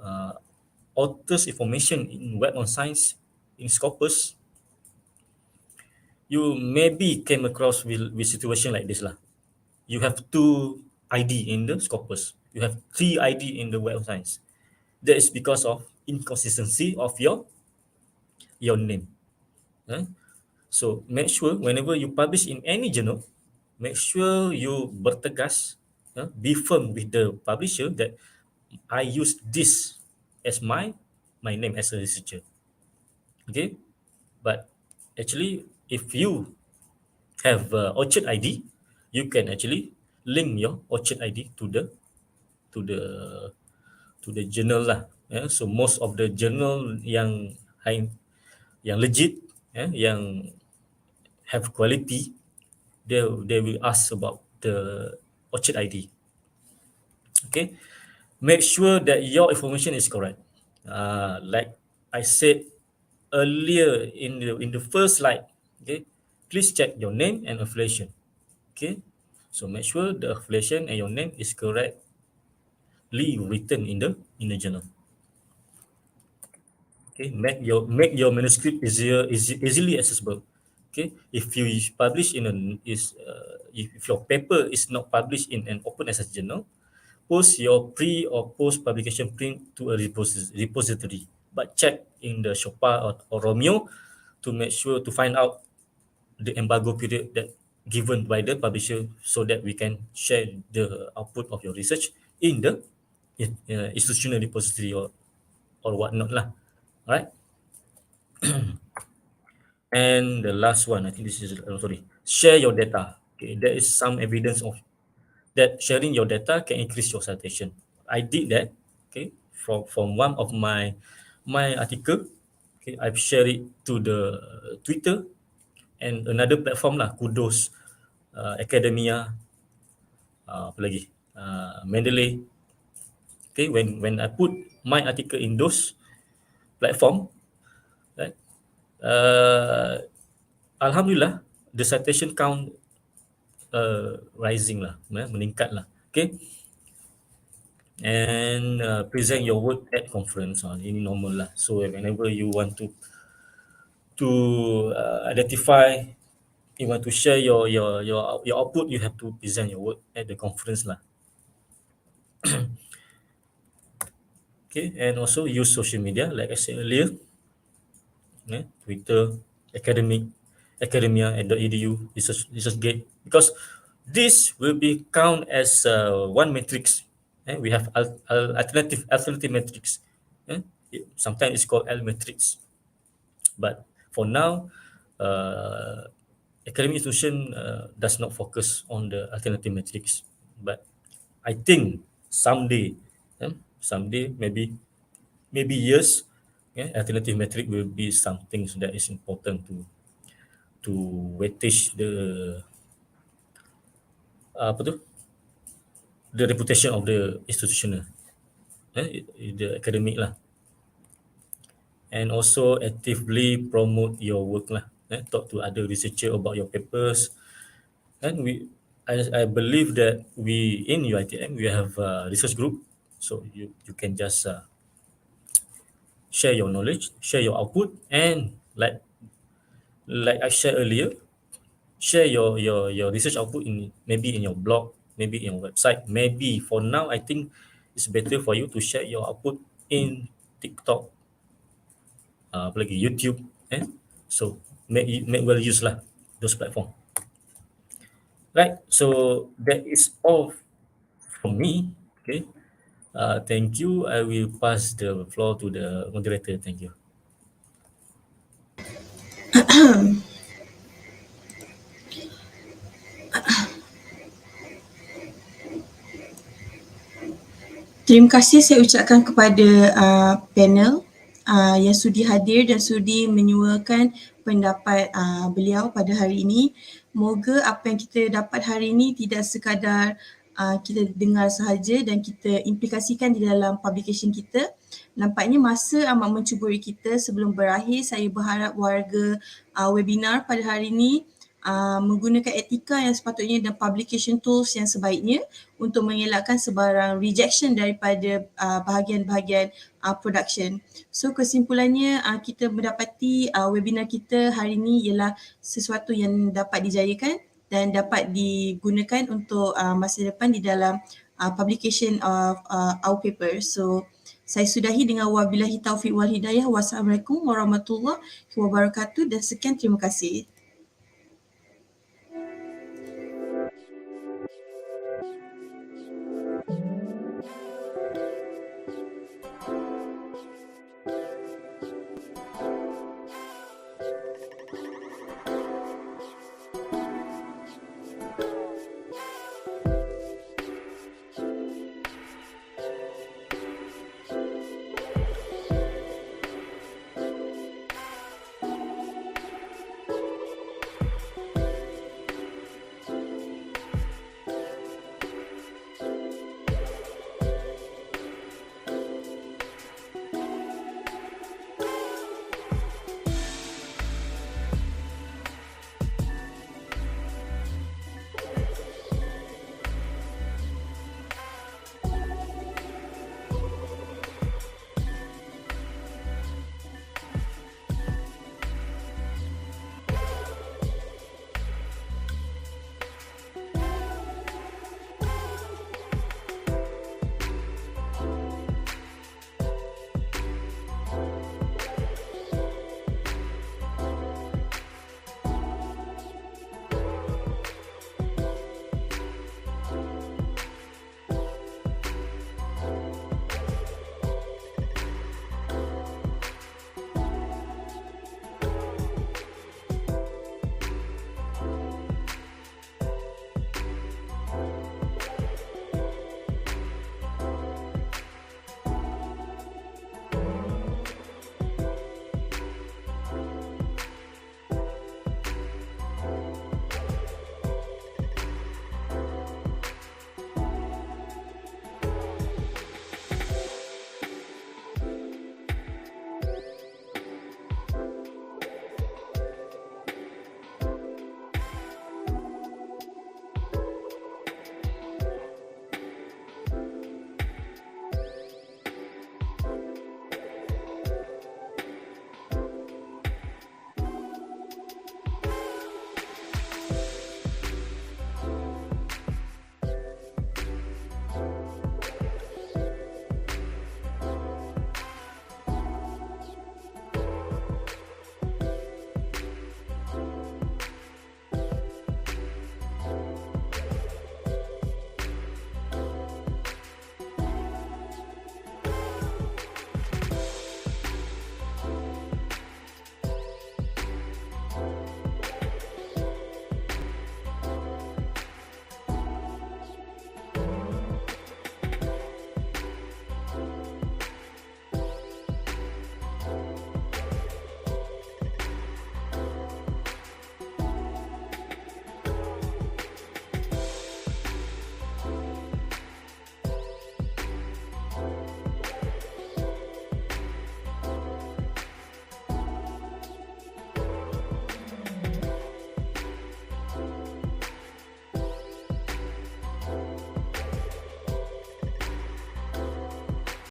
author's information in Web on Science in Scopus, you maybe came across with situation like this lah. You have 2 ID in the Scopus. You have 3 ID in the Web of Science. That is because of inconsistency of your name. So make sure whenever you publish in any journal, make sure you bertegas, be firm with the publisher that I use this as my name as a researcher. Okay, but actually, if you have Orchard ID, you can actually link your Orchard ID to the to the journal lah. So most of the journal yang legit, yang have quality, they will ask about the Orchard ID. Okay, make sure that your information is correct. Like I said earlier in the first slide, okay, please check your name and affiliation. Okay, so make sure the affiliation and your name is correctly written in the journal. Okay, make your manuscript easily accessible. Okay, if you publish in if your paper is not published in an open access journal, post your pre or post publication print to a repository, but check in the SHOPA or Romeo to make sure to find out the embargo period that given by the publisher, so that we can share the output of your research in the institutional repository or whatnot lah. All right. And the last one, I think this is share your data. Okay, there is some evidence of that sharing your data can increase your citation. I did that. Okay, from one of my article. Okay, I've shared it to the Twitter and another platform lah. Kudos, Academia, apa lagi, Mendeley. Okay, when I put my article in those platform, right, Alhamdulillah, the citation count rising lah, meningkat lah. Okay, and present your work at conference, ini normal lah. So whenever you want to identify, you want to share your output, you have to present your work at the conference lah. Okay, and also use social media like I said earlier, Twitter, academia, .edu, researchgate, because this will be count as one matrix. We have alternative matrix. Sometimes it's called L matrix, but for now, academic institution does not focus on the alternative matrix. But I think someday, maybe years, alternative metric will be something that is important to weightage the the reputation of the institutional, the academic lah, and also actively promote your work lah. Talk to other researcher about your papers, and I believe that we in UiTM we have a research group, so you can just share your knowledge, share your output, and like I shared earlier, share your research output in maybe in your blog, maybe in your website, maybe for now I think it's better for you to share your output in TikTok, apalagi YouTube, so make well use lah those platform. Right, so that is all from me. Okay, thank you. I will pass the floor to the moderator. Thank you. Terima kasih saya ucapkan kepada panel yang sudi hadir dan sudi menyuarakan pendapat beliau pada hari ini. Moga apa yang kita dapat hari ini tidak sekadar kita dengar sahaja dan kita implikasikan di dalam publication kita. Nampaknya masa amat mencuburi kita. Sebelum berakhir, saya berharap warga webinar pada hari ini menggunakan etika yang sepatutnya dan publication tools yang sebaiknya untuk mengelakkan sebarang rejection daripada bahagian-bahagian production. So kesimpulannya kita mendapati webinar kita hari ini ialah sesuatu yang dapat dijayakan dan dapat digunakan untuk masa depan di dalam publication of our paper. So saya sudahi dengan wabillahi taufiq wal hidayah. Wassalamualaikum warahmatullahi wabarakatuh dan sekian, terima kasih.